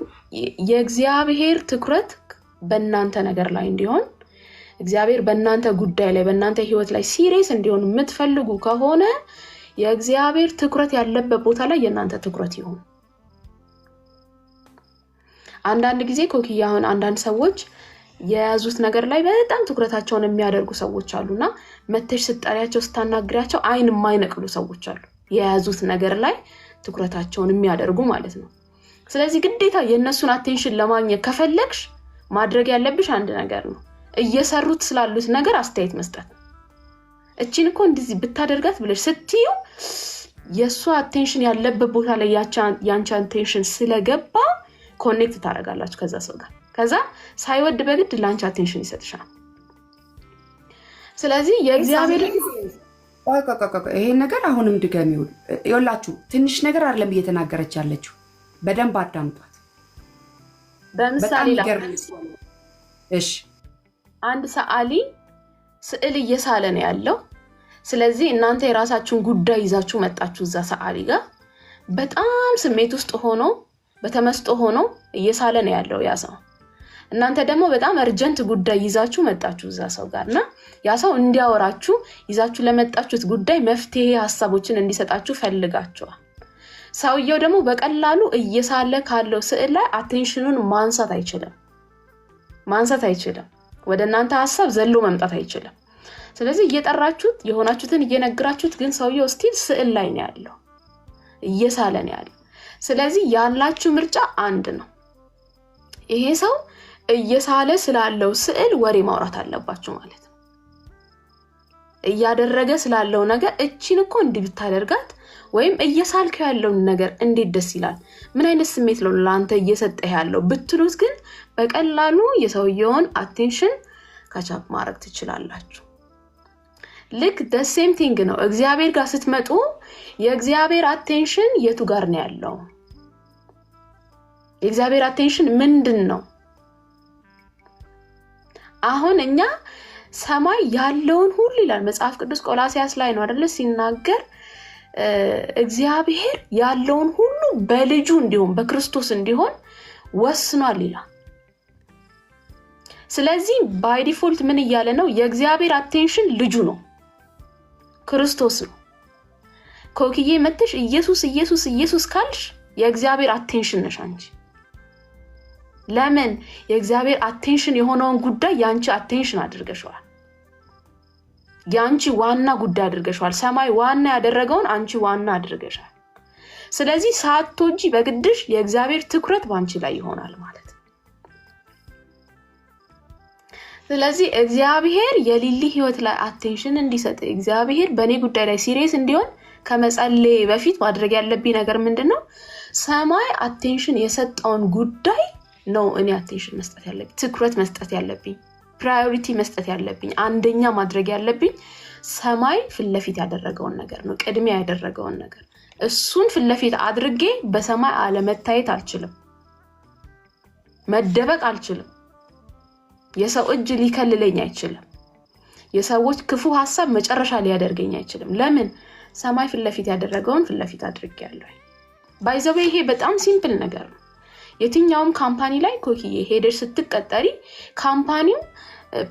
የእግዚአብሔር ትኩረት በእናንተ ነገር ላይ እንዲሆን፣ እግዚአብሔር በእናንተ ጉዳይ ላይ በእናንተ ህይወት ላይ ሲሪየስ እንዲሆን የምትፈልጉ ከሆነ የእግዚአብሔር ትኩረት ያለበት ቦታ ላይ የእናንተ ትኩረት ይሁን። አንዳንድ ጊዜ ኮኪያ አሁን አንዳንድ ሰዎች የያዙት ነገር ላይ በጣም ትኩረታቸውን የሚያደርጉ ሰዎች አሉና መተሽ ስጠሪያቸው ስታናግሪያቸው አይን የማይነቅሉ ሰዎች አሉ፣ የያዙት ነገር ላይ ትኩረታቸውን የሚያደርጉ ማለት ነው። ስለዚህ ግዴታ የነሱን አቴንሽን ለማግኘት ከፈለግሽ ማድረግ ያለብሽ አንድ ነገር ነው፣ እየሰሩት ስላሉት ነገር አስተያየት መስጠት። እቺን እኮ እንደዚህ ብታደርጋት ብለሽ ስትዩ የሱ አቴንሽን ያለበት ቦታ ላይ ያንቺ አቴንሽን ስለገባ ኮኔክት ታደርጋላችሁ ከዛ ሰው ጋር። ከዛ ሳይወድ በግድ ላንቺ አቴንሽን ይሰጥሻል። ስለዚህ የእግዚአብሔር ይሄን ነገር አሁንም ድገሚው ይወላችሁ። ትንሽ ነገር አይደለም እየተናገረች ያለችው፣ በደንብ አዳምጧት። በምሳሌ እሺ አንድ ሰዓሊ ስዕል እየሳለ ነው ያለው። ስለዚህ እናንተ የራሳችሁን ጉዳይ ይዛችሁ መጣችሁ እዛ ሰዓሊ ጋር፣ በጣም ስሜት ውስጥ ሆኖ በተመስጦ ሆኖ እየሳለ ነው ያለው ያ ሰው። እናንተ ደግሞ በጣም አርጀንት ጉዳይ ይዛችሁ መጣችሁ እዛ ሰው ጋርና ያ ሰው እንዲያወራችሁ ይዛችሁ ለመጣችሁት ጉዳይ መፍትሄ ሐሳቦችን እንዲሰጣችሁ ፈልጋችኋል። ሰውየው ደግሞ በቀላሉ እየሳለ ካለው ስዕል ላይ አቴንሽኑን ማንሳት አይችልም። ወደ እናንተ ሐሳብ ዘሎ መምጣት አይችልም። ስለዚህ እየጠራችሁት የሆናችሁትን እየነግራችሁት፣ ግን ሰውየው ስቲል ስዕል ላይ ነው ያለው፣ እየሳለ ነው ያለው። ስለዚህ ያላችሁ ምርጫ አንድ ነው። ይሄ ሰው እየሳለ ስላለው ስዕል ወሬ ማውራት አለባችሁ ማለት ነው። እያደረገ ስላለው ነገር እቺን እኮ እንዲህ ብታደርጋት ወይም እየሳልከው ያለው ነገር እንዴት ደስ ይላል፣ ምን አይነት ስሜት ነው ላንተ እየሰጠህ ያለው ብትሉት፣ ግን በቀላሉ የሰውየውን አቴንሽን ካቻፕ ማድረግ ትችላላችሁ። ልክ the same thing ነው እግዚአብሔር ጋር ስትመጡ። የእግዚአብሔር አቴንሽን የቱ ጋር ነው ያለው? የእግዚአብሔር አቴንሽን ምንድነው? አሁን እኛ ሰማይ ያለውን ሁሉ ይላል መጽሐፍ ቅዱስ ቆላስይስ ላይ ነው አይደል ሲናገር፣ እግዚአብሔር ያለውን ሁሉ በልጁ እንዲሆን በክርስቶስ እንዲሆን ወስኗል ይላል። ስለዚህ ባይ ዲፎልት ምን እያለ ነው? የእግዚአብሔር አቴንሽን ልጁ ነው፣ ክርስቶስ ነው። ኮኪዬ መተሽ ኢየሱስ ካልሽ የእግዚአብሔር አቴንሽን ነሽ አንቺ። ለምን? የእግዚአብሔር አቴንሽን የሆነውን ጉዳይ ያንቺ አቴንሽን አድርገሽዋል፣ ያንቺ ዋና ጉዳይ አድርገሽዋል። ሰማይ ዋና ያደረገውን አንቺ ዋና አድርገሻል። ስለዚህ ሳትወጂ በግድሽ የእግዚአብሔር ትኩረት ባንቺ ላይ ይሆናል ማለት ነው። ስለዚህ እግዚአብሔር የሊሊ ህይወት ላይ አቴንሽን እንዲሰጥ፣ እግዚአብሔር በኔ ጉዳይ ላይ ሲሪየስ እንዲሆን ከመጸለይ በፊት ማድረግ ያለብኝ ነገር ምንድነው? ሰማይ አቴንሽን የሰጠውን ጉዳይ ነው እኔ አቴንሽን መስጠት ያለብኝ፣ ትኩረት መስጠት ያለብኝ፣ ፕራዮሪቲ መስጠት ያለብኝ፣ አንደኛ ማድረግ ያለብኝ ሰማይ ፍለፊት ያደረገውን ነገር ነው፣ ቅድሚያ ያደረገውን ነገር። እሱን ፍለፊት አድርጌ በሰማይ አለመታየት አልችልም፣ መደበቅ አልችልም፣ የሰው እጅ ሊከልለኝ አይችልም። የሰዎች ክፉ ሐሳብ መጨረሻ ሊያደርገኝ አይችልም። ለምን? ሰማይ ፊት ለፊት ያደረገውን ፊት ለፊት አድርጌያለሁ። ባይዘው ይሄ በጣም ሲምፕል ነገር ነው። የትኛውም ካምፓኒ ላይ ኮኪዬ ሄደሽ ስትቀጠሪ ካምፓኒው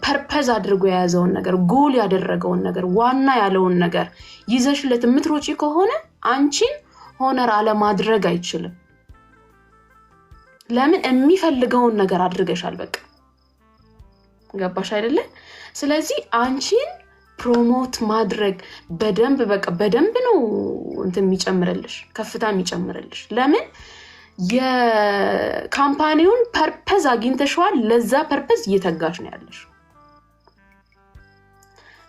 ፐርፐዝ አድርጎ የያዘውን ነገር ጎል ያደረገውን ነገር ዋና ያለውን ነገር ይዘሽለት የምትሮጪ ከሆነ አንቺን ሆነር አለ ማድረግ አይችልም። ለምን? የሚፈልገውን ነገር አድርገሻል። በቃ ገባሽ አይደለ? ስለዚህ አንቺን ፕሮሞት ማድረግ በደንብ ነው እንትን የሚጨምርልሽ፣ ከፍታ የሚጨምርልሽ። ለምን? የካምፓኒውን ፐርፐዝ አግኝተሽዋል። ለዛ ፐርፐዝ እየተጋሽ ነው ያለሽ።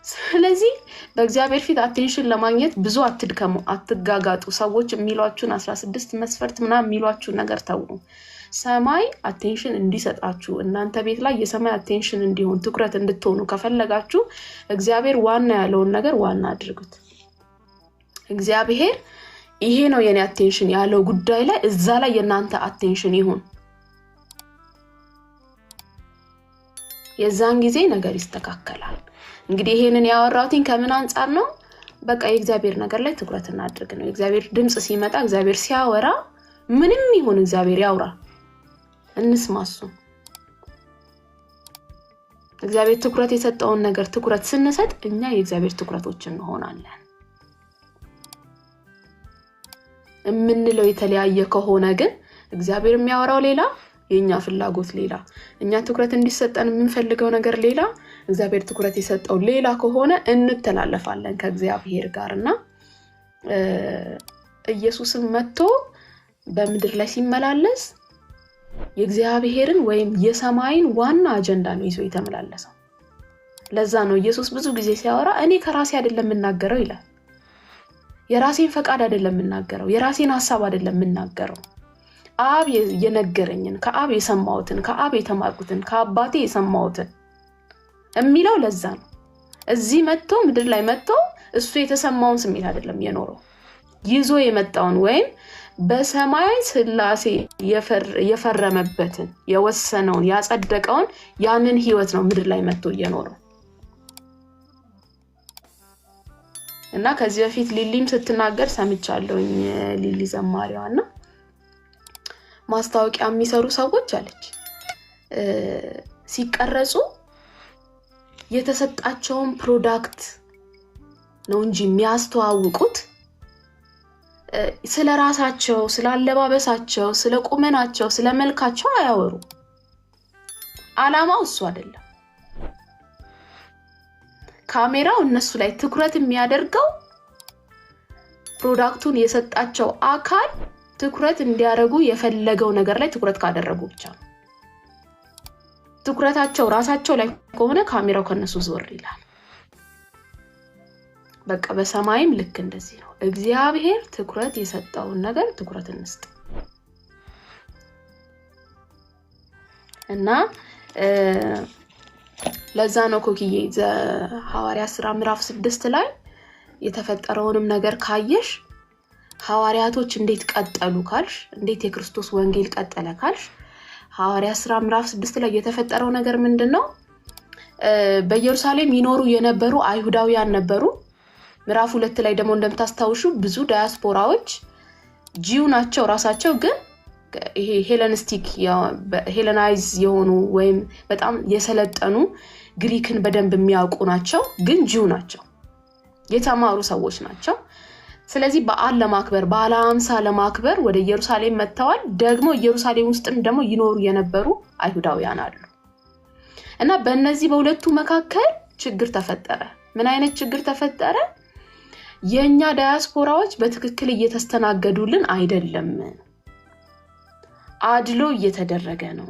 ስለዚህ በእግዚአብሔር ፊት አቴንሽን ለማግኘት ብዙ አትድከሙ፣ አትጋጋጡ። ሰዎች የሚሏችሁን 16 መስፈርት ምናምን የሚሏችሁ ነገር ተው። ሰማይ አቴንሽን እንዲሰጣችሁ እናንተ ቤት ላይ የሰማይ አቴንሽን እንዲሆን ትኩረት እንድትሆኑ ከፈለጋችሁ እግዚአብሔር ዋና ያለውን ነገር ዋና አድርጉት። እግዚአብሔር ይሄ ነው የኔ አቴንሽን ያለው ጉዳይ ላይ እዛ ላይ የናንተ አቴንሽን ይሁን። የዛን ጊዜ ነገር ይስተካከላል። እንግዲህ ይሄንን ያወራሁትኝ ከምን አንፃር ነው? በቃ የእግዚአብሔር ነገር ላይ ትኩረት እናድርግ ነው። የእግዚአብሔር ድምጽ ሲመጣ እግዚአብሔር ሲያወራ ምንም ይሁን እግዚአብሔር ያውራ እንስማሱ። እግዚአብሔር ትኩረት የሰጠውን ነገር ትኩረት ስንሰጥ እኛ የእግዚአብሔር ትኩረቶች እንሆናለን። እምንለው የተለያየ ከሆነ ግን እግዚአብሔር የሚያወራው ሌላ፣ የኛ ፍላጎት ሌላ፣ እኛ ትኩረት እንዲሰጠን የምንፈልገው ነገር ሌላ፣ እግዚአብሔር ትኩረት የሰጠው ሌላ ከሆነ እንተላለፋለን ከእግዚአብሔር ጋርና ኢየሱስም መጥቶ በምድር ላይ ሲመላለስ የእግዚአብሔርን ወይም የሰማይን ዋና አጀንዳ ነው ይዞ የተመላለሰው። ለዛ ነው ኢየሱስ ብዙ ጊዜ ሲያወራ እኔ ከራሴ አይደለም የምናገረው ይላል። የራሴን ፈቃድ አይደለም የምናገረው፣ የራሴን ሐሳብ አይደለም የምናገረው፣ አብ የነገረኝን ከአብ የሰማሁትን ከአብ የተማርኩትን ከአባቴ የሰማሁትን የሚለው ለዛ ነው። እዚህ መጥቶ ምድር ላይ መጥቶ እሱ የተሰማውን ስሜት አይደለም የኖረው፣ ይዞ የመጣውን ወይም በሰማይ ስላሴ የፈረመበትን የወሰነውን ያጸደቀውን ያንን ህይወት ነው ምድር ላይ መጥቶ የኖረው። እና ከዚህ በፊት ሊሊም ስትናገር ሰምቻለሁኝ። ሊሊ ዘማሪዋና ማስታወቂያ የሚሰሩ ሰዎች አለች ሲቀረጹ የተሰጣቸውን ፕሮዳክት ነው እንጂ የሚያስተዋውቁት ስለራሳቸው፣ ስላለባበሳቸው፣ ስለቁመናቸው፣ ስለመልካቸው አያወሩ። አላማው እሱ አይደለም። ካሜራው እነሱ ላይ ትኩረት የሚያደርገው ፕሮዳክቱን የሰጣቸው አካል ትኩረት እንዲያደርጉ የፈለገው ነገር ላይ ትኩረት ካደረጉ ብቻ ነው። ትኩረታቸው ራሳቸው ላይ ከሆነ ካሜራው ከነሱ ዞር ይላል። በቃ በሰማይም ልክ እንደዚህ ነው። እግዚአብሔር ትኩረት የሰጠውን ነገር ትኩረት እንስጥ እና ለዛ ነው ኮኪዬ ሐዋርያት ሥራ ምዕራፍ 6 ላይ የተፈጠረውንም ነገር ካየሽ ሐዋርያቶች እንዴት ቀጠሉ ካልሽ፣ እንዴት የክርስቶስ ወንጌል ቀጠለ ካልሽ ሐዋርያት ሥራ ምዕራፍ 6 ላይ የተፈጠረው ነገር ምንድነው? በኢየሩሳሌም ይኖሩ የነበሩ አይሁዳውያን ነበሩ። ምዕራፍ 2 ላይ ደግሞ እንደምታስታውሹ ብዙ ዳያስፖራዎች ጂው ናቸው ራሳቸው፣ ግን ይሄ ሄለናይዝ የሆኑ ወይም በጣም የሰለጠኑ ግሪክን በደንብ የሚያውቁ ናቸው፣ ግን ጂው ናቸው፣ የተማሩ ሰዎች ናቸው። ስለዚህ በዓል ለማክበር በዓለ ሃምሳ ለማክበር ወደ ኢየሩሳሌም መጥተዋል። ደግሞ ኢየሩሳሌም ውስጥም ደግሞ ይኖሩ የነበሩ አይሁዳውያን አሉ እና በእነዚህ በሁለቱ መካከል ችግር ተፈጠረ። ምን አይነት ችግር ተፈጠረ? የኛ ዳያስፖራዎች በትክክል እየተስተናገዱልን አይደለም፣ አድሎ እየተደረገ ነው።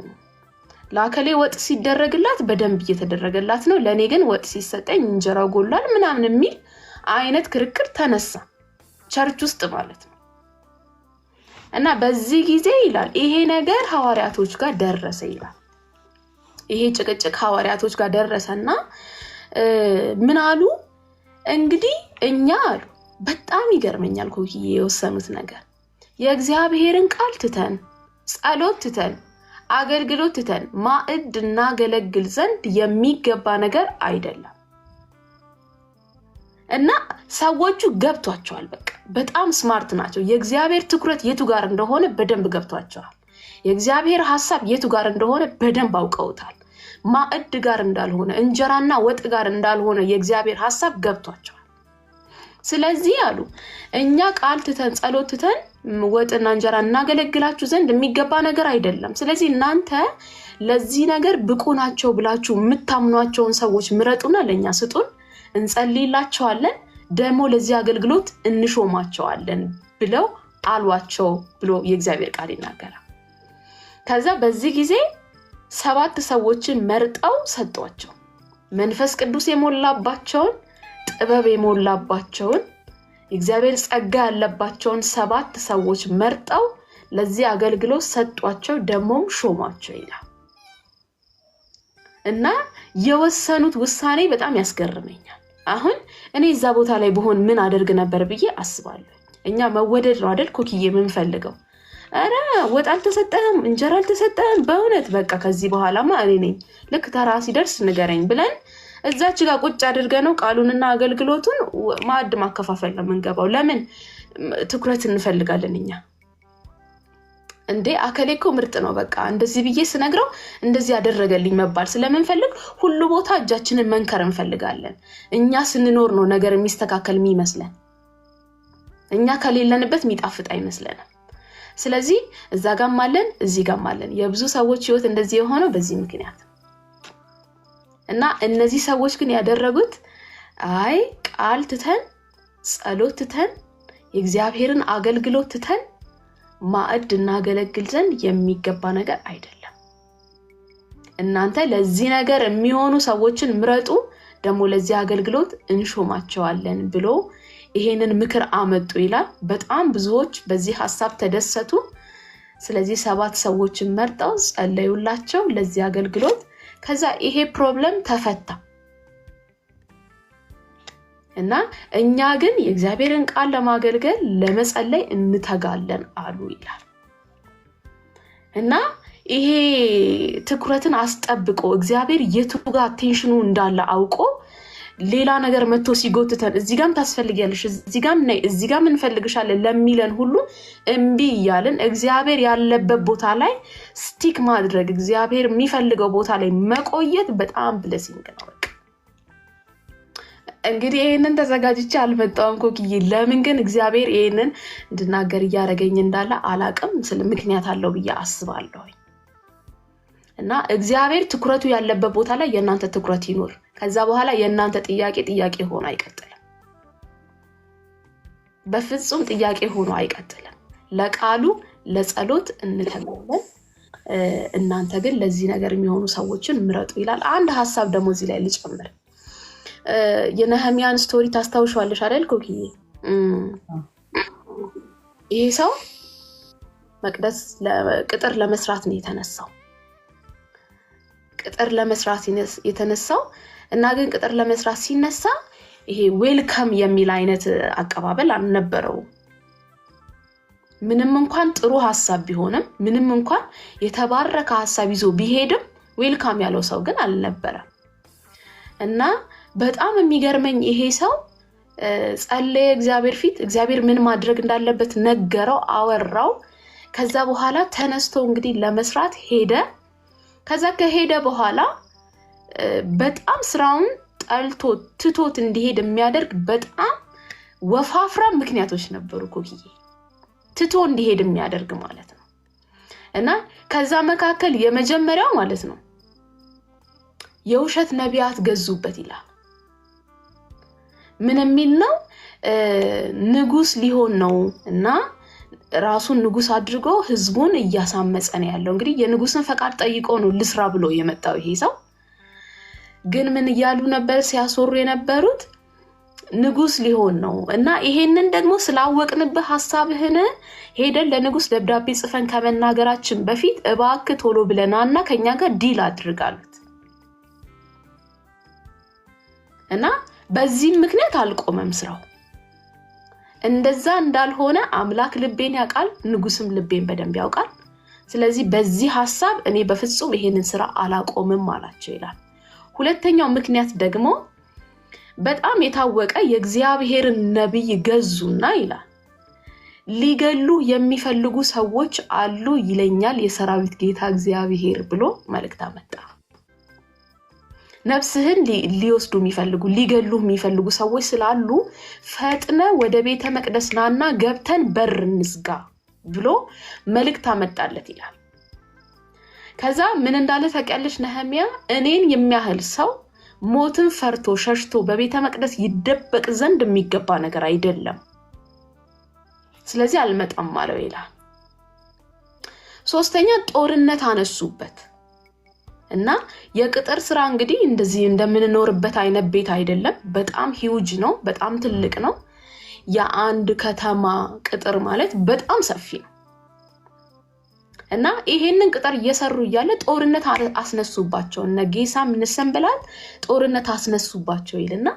ለአከሌ ወጥ ሲደረግላት በደንብ እየተደረገላት ነው፣ ለኔ ግን ወጥ ሲሰጠኝ እንጀራው ጎላል ምናምን የሚል አይነት ክርክር ተነሳ ቸርች ውስጥ ማለት ነው። እና በዚህ ጊዜ ይላል ይሄ ነገር ሐዋርያቶች ጋር ደረሰ ይላል። ይሄ ጭቅጭቅ ሐዋርያቶች ጋር ደረሰና ምን አሉ? እንግዲህ እኛ አሉ በጣም ይገርመኛል ኮኪዬ የወሰኑት ነገር የእግዚአብሔርን ቃል ትተን ጸሎት ትተን አገልግሎት ትተን ማዕድ እናገለግል ዘንድ የሚገባ ነገር አይደለም። እና ሰዎቹ ገብቷቸዋል። በቃ በጣም ስማርት ናቸው። የእግዚአብሔር ትኩረት የቱ ጋር እንደሆነ በደንብ ገብቷቸዋል። የእግዚአብሔር ሐሳብ የቱ ጋር እንደሆነ በደንብ አውቀውታል። ማዕድ ጋር እንዳልሆነ እንጀራና ወጥ ጋር እንዳልሆነ የእግዚአብሔር ሐሳብ ገብቷቸዋል። ስለዚህ አሉ እኛ ቃል ትተን ጸሎት ትተን ወጥና እንጀራ እናገለግላችሁ ዘንድ የሚገባ ነገር አይደለም። ስለዚህ እናንተ ለዚህ ነገር ብቁ ናቸው ብላችሁ የምታምኗቸውን ሰዎች ምረጡና ለኛ ስጡን፣ እንጸልይላቸዋለን፣ ደግሞ ለዚህ አገልግሎት እንሾማቸዋለን ብለው አሏቸው ብሎ የእግዚአብሔር ቃል ይናገራል። ከዛ በዚህ ጊዜ 7 ሰዎችን መርጠው ሰጧቸው። መንፈስ ቅዱስ የሞላባቸውን ጥበብ የሞላባቸውን የእግዚአብሔር ጸጋ ያለባቸውን 7 ሰዎች መርጠው ለዚህ አገልግሎት ሰጧቸው፣ ደሞም ሾሟቸው ይላል። እና የወሰኑት ውሳኔ በጣም ያስገርመኛል። አሁን እኔ እዛ ቦታ ላይ ብሆን ምን አደርግ ነበር ብዬ አስባለሁ። እኛ መወደድ ነው አይደል ኮኪዬ የምንፈልገው። አረ ወጥ አልተሰጠህም፣ እንጀራ አልተሰጠህም፣ በእውነት በቃ ከዚህ በኋላማ እኔ ነኝ፣ ልክ ተራ ሲደርስ ንገረኝ ብለን እዛች ጋር ቁጭ አድርገነው ቃሉንና አገልግሎቱን ማዕድ ማከፋፈል ነው የምንገባው። ለምን ትኩረት እንፈልጋለን እኛ? እንዴ አከሌኮ ምርጥ ነው በቃ እንደዚህ ብዬ ስነግረው እንደዚህ ያደረገልኝ መባል ስለምንፈልግ ሁሉ ቦታ እጃችንን መንከር እንፈልጋለን። እኛ ስንኖር ነው ነገር የሚስተካከል የሚመስለን፣ እኛ ከሌለንበት የሚጣፍጥ አይመስለንም። ስለዚህ እዛ ጋርም አለን እዚህ ጋርም አለን። የብዙ ሰዎች ህይወት እንደዚህ የሆነው በዚህ ምክንያት እና እነዚህ ሰዎች ግን ያደረጉት አይ ቃል ትተን ጸሎት ትተን የእግዚአብሔርን አገልግሎት ትተን ማዕድ እናገለግል ዘንድ የሚገባ ነገር አይደለም። እናንተ ለዚህ ነገር የሚሆኑ ሰዎችን ምረጡ፣ ደግሞ ለዚህ አገልግሎት እንሾማቸዋለን ብሎ ይሄንን ምክር አመጡ ይላል። በጣም ብዙዎች በዚህ ሐሳብ ተደሰቱ። ስለዚህ 7 ሰዎችን መርጠው ጸለዩላቸው ለዚህ አገልግሎት። ከዛ ይሄ ፕሮብለም ተፈታ እና እኛ ግን የእግዚአብሔርን ቃል ለማገልገል ለመጸለይ እንተጋለን አሉ ይላል። እና ይሄ ትኩረትን አስጠብቆ እግዚአብሔር የቱ ጋር አቴንሽኑ እንዳለ አውቆ ሌላ ነገር መጥቶ ሲጎትተን እዚህ ጋርም ታስፈልጊያለሽ፣ እዚህ ጋርም ነይ፣ እዚህ ጋርም እንፈልግሻለን ለሚለን ሁሉ እምቢ እያልን እግዚአብሔር ያለበት ቦታ ላይ ስቲክ ማድረግ፣ እግዚአብሔር የሚፈልገው ቦታ ላይ መቆየት በጣም ብለሲንግ ነው። በቃ እንግዲህ ይሄንን ተዘጋጅቼ አልመጣሁም ኮኪዬ። ለምን ግን እግዚአብሔር ይሄንን እንድናገር እያደረገኝ እንዳለ አላቅም፣ ስለ ምክንያት አለው ብዬ አስባለሁ። እና እግዚአብሔር ትኩረቱ ያለበት ቦታ ላይ የእናንተ ትኩረት ይኖር። ከዛ በኋላ የእናንተ ጥያቄ ሆኖ አይቀጥልም። በፍጹም ጥያቄ ሆኖ አይቀጥልም። ለቃሉ ለጸሎት እንተጋለን። እናንተ ግን ለዚህ ነገር የሚሆኑ ሰዎችን ምረጡ ይላል። አንድ ሐሳብ ደግሞ እዚህ ላይ ልጨምር። የነህምያን ስቶሪ ታስታውሻለሽ አይደል ኮኪዬ? ይሄ ሰው መቅደስ ቅጥር ለመስራት ነው የተነሳው። ቅጥር ለመስራት የተነሳው እና ግን ቅጥር ለመስራት ሲነሳ ይሄ ዌልካም የሚል አይነት አቀባበል አልነበረው። ምንም እንኳን ጥሩ ሐሳብ ቢሆንም ምንም እንኳን የተባረከ ሐሳብ ይዞ ቢሄድም ዌልካም ያለው ሰው ግን አልነበረም። እና በጣም የሚገርመኝ ይሄ ሰው ጸለየ እግዚአብሔር ፊት። እግዚአብሔር ምን ማድረግ እንዳለበት ነገረው፣ አወራው። ከዛ በኋላ ተነስቶ እንግዲህ ለመስራት ሄደ። ከዛ ከሄደ በኋላ በጣም ስራውን ጠልቶ ትቶት እንዲሄድ የሚያደርግ በጣም ወፋፍራም ምክንያቶች ነበሩ ኮኪዬ፣ ትቶ እንዲሄድ የሚያደርግ ማለት ነው። እና ከዛ መካከል የመጀመሪያው ማለት ነው የውሸት ነቢያት ገዙበት ይላል። ምን የሚል ነው? ንጉስ ሊሆን ነው እና ራሱን ንጉስ አድርጎ ህዝቡን እያሳመጸ ነው ያለው። እንግዲህ የንጉስን ፈቃድ ጠይቆ ነው ልስራ ብሎ የመጣው ይሄ ሰው። ግን ምን እያሉ ነበር ሲያሶሩ የነበሩት? ንጉስ ሊሆን ነው እና ይሄንን ደግሞ ስላወቅንብህ ሐሳብህን ሄደን ለንጉስ ደብዳቤ ጽፈን ከመናገራችን በፊት እባክህ ቶሎ ብለናና ከኛ ጋር ዲል አድርጋሉት። እና በዚህ ምክንያት አልቆመም ስራው። እንደዛ እንዳልሆነ አምላክ ልቤን ያውቃል፣ ንጉስም ልቤን በደንብ ያውቃል። ስለዚህ በዚህ ሐሳብ እኔ በፍጹም ይሄንን ስራ አላቆምም አላቸው ይላል። ሁለተኛው ምክንያት ደግሞ በጣም የታወቀ የእግዚአብሔር ነብይ ገዙና ይላል ሊገሉ የሚፈልጉ ሰዎች አሉ ይለኛል የሰራዊት ጌታ እግዚአብሔር ብሎ መልእክት አመጣ። ነፍስህን ሊወስዱ የሚፈልጉ ሊገሉ የሚፈልጉ ሰዎች ስላሉ ፈጥነ ወደ ቤተ መቅደስ ናና ገብተን በር እንዝጋ ብሎ መልእክት አመጣለት ይላል። ከዛ ምን እንዳለ ታውቂያለሽ ነህምያ? እኔን የሚያህል ሰው ሞትን ፈርቶ ሸሽቶ በቤተ መቅደስ ይደበቅ ዘንድ የሚገባ ነገር አይደለም፣ ስለዚህ አልመጣም ማለት ይላል። ሶስተኛ ጦርነት አነሱበት እና የቅጥር ስራ እንግዲህ እንደዚህ እንደምንኖርበት አይነት ቤት አይደለም፣ በጣም ሂውጅ ነው፣ በጣም ትልቅ ነው። የአንድ ከተማ ቅጥር ማለት በጣም ሰፊ ነው እና ይሄንን ቅጥር እየሰሩ እያለ ጦርነት አስነሱባቸው እና ጌሳም ንሰንበላት ጦርነት አስነሱባቸው ይልና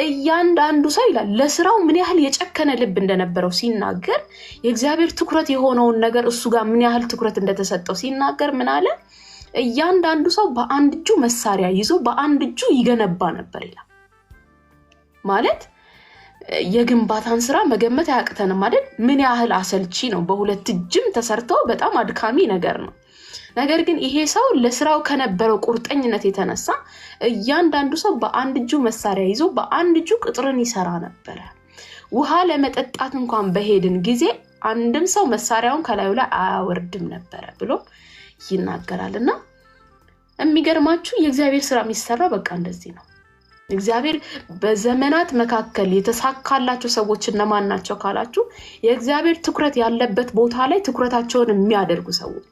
እያንዳንዱ ሰው ይላል ለስራው ምን ያህል የጨከነ ልብ እንደነበረው ሲናገር የእግዚአብሔር ትኩረት የሆነውን ነገር እሱ ጋር ምን ያህል ትኩረት እንደተሰጠው ሲናገር ምን አለ? እያንዳንዱ ሰው በአንድ እጁ መሳሪያ ይዞ በአንድ እጁ ይገነባ ነበር ይላል። ማለት የግንባታን ስራ መገመት አያቅተንም አይደል? ምን ያህል አሰልቺ ነው። በሁለት እጅም ተሰርቶ በጣም አድካሚ ነገር ነው። ነገር ግን ይሄ ሰው ለስራው ከነበረው ቁርጠኝነት የተነሳ እያንዳንዱ ሰው በአንድ እጁ መሳሪያ ይዞ በአንድ እጁ ቅጥርን ይሰራ ነበር። ውሃ ለመጠጣት እንኳን በሄድን ጊዜ አንድም ሰው መሳሪያውን ከላዩ ላይ አያወርድም ነበር ብሎ ይናገራልና የሚገርማችሁ የእግዚአብሔር ስራ የሚሰራው በቃ እንደዚህ ነው። እግዚአብሔር በዘመናት መካከል የተሳካላቸው ሰዎች እነማን ናቸው ካላችሁ የእግዚአብሔር ትኩረት ያለበት ቦታ ላይ ትኩረታቸውን የሚያደርጉ ሰዎች፣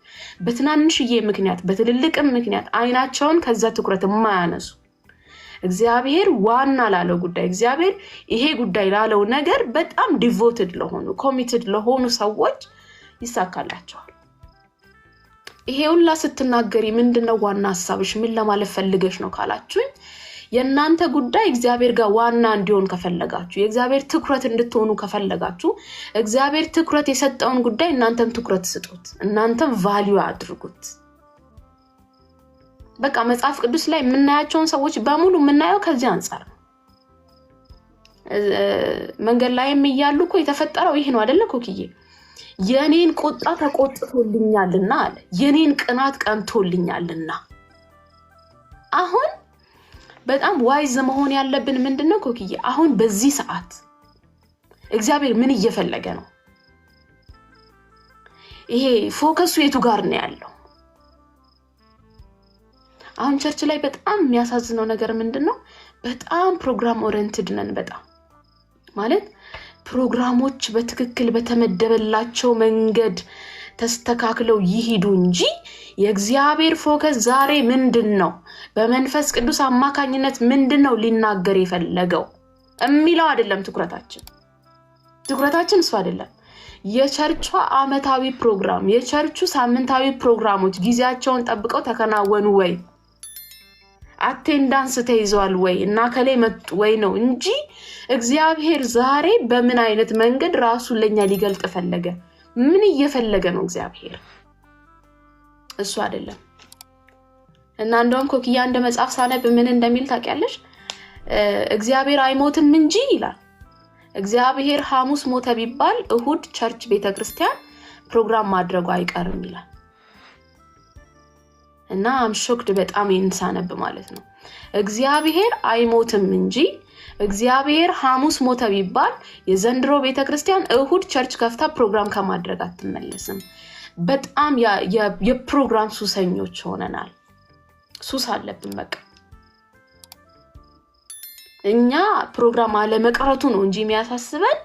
በትናንሽዬ ምክንያት በትልልቅም ምክንያት አይናቸውን ከዛ ትኩረት የማያነሱ እግዚአብሔር ዋና ላለው ጉዳይ እግዚአብሔር ይሄ ጉዳይ ላለው ነገር በጣም ዲቮትድ ለሆኑ ኮሚትድ ለሆኑ ሰዎች ይሳካላቸዋል። ይሄውላ ስትናገሪ ምንድነው ዋና ሐሳብሽ? ምን ለማለት ፈልገሽ ነው ካላችሁኝ የእናንተ ጉዳይ እግዚአብሔር ጋር ዋና እንዲሆን ከፈለጋችሁ የእግዚአብሔር ትኩረት እንድትሆኑ ከፈለጋችሁ እግዚአብሔር ትኩረት የሰጠውን ጉዳይ እናንተም ትኩረት ስጡት፣ እናንተም ቫልዩ አድርጉት። በቃ መጽሐፍ ቅዱስ ላይ የምናያቸውን ሰዎች በሙሉ የምናየው ከዚህ አንፃር ነው። መንገድ ላይም እያሉ እኮ የተፈጠረው ይሄ ነው አይደለ? ኮክዬ የኔን ቁጣ ተቆጥቶልኛልና አለ፣ የኔን ቅናት ቀንቶልኛልና። አሁን በጣም ዋይዝ መሆን ያለብን ምንድነው ኮክዬ? አሁን በዚህ ሰዓት እግዚአብሔር ምን እየፈለገ ነው? ይሄ ፎከሱ የቱ ጋር ነው ያለው? አሁን ቸርች ላይ በጣም የሚያሳዝነው ነገር ምንድነው? በጣም ፕሮግራም ኦሪየንትድ ነን። በጣም ማለት ፕሮግራሞች በትክክል በተመደበላቸው መንገድ ተስተካክለው ይሄዱ እንጂ የእግዚአብሔር ፎከስ ዛሬ ምንድነው? በመንፈስ ቅዱስ አማካኝነት ምንድነው ሊናገር የፈለገው የሚለው አይደለም ትኩረታችን እሱ አይደለም። የቸርቹ አመታዊ ፕሮግራም የቸርቹ ሳምንታዊ ፕሮግራሞች ጊዜያቸውን ጠብቀው ተከናወኑ ወይ? አቴንዳንስ ተይዟል ወይ? እና ከሌ መጡ ወይ ነው እንጂ እግዚአብሔር ዛሬ በምን አይነት መንገድ ራሱን ለኛ ሊገልጥ ፈለገ? ምን እየፈለገ ነው እግዚአብሔር? እሱ አይደለም። እና እንደውም ኮክያ እንደ መጽሐፍ ሳነብ ምን እንደሚል ታውቂያለሽ? እግዚአብሔር አይሞትም እንጂ ይላል። እግዚአብሔር ሐሙስ ሞተ ቢባል እሁድ ቸርች ቤተክርስቲያን ፕሮግራም ማድረጉ አይቀርም ይላል። እና አምሾክድ በጣም ይንሳነብ ማለት ነው። እግዚአብሔር አይሞትም እንጂ እግዚአብሔር ሐሙስ ሞተ ቢባል የዘንድሮ ቤተክርስቲያን እሁድ ቸርች ከፍታ ፕሮግራም ከማድረግ አትመለስም። በጣም የፕሮግራም ሱሰኞች ሆነናል። ሱስ አለብን በቃ። እኛ ፕሮግራም አለ መቅረቱ ነው እንጂ የሚያሳስበን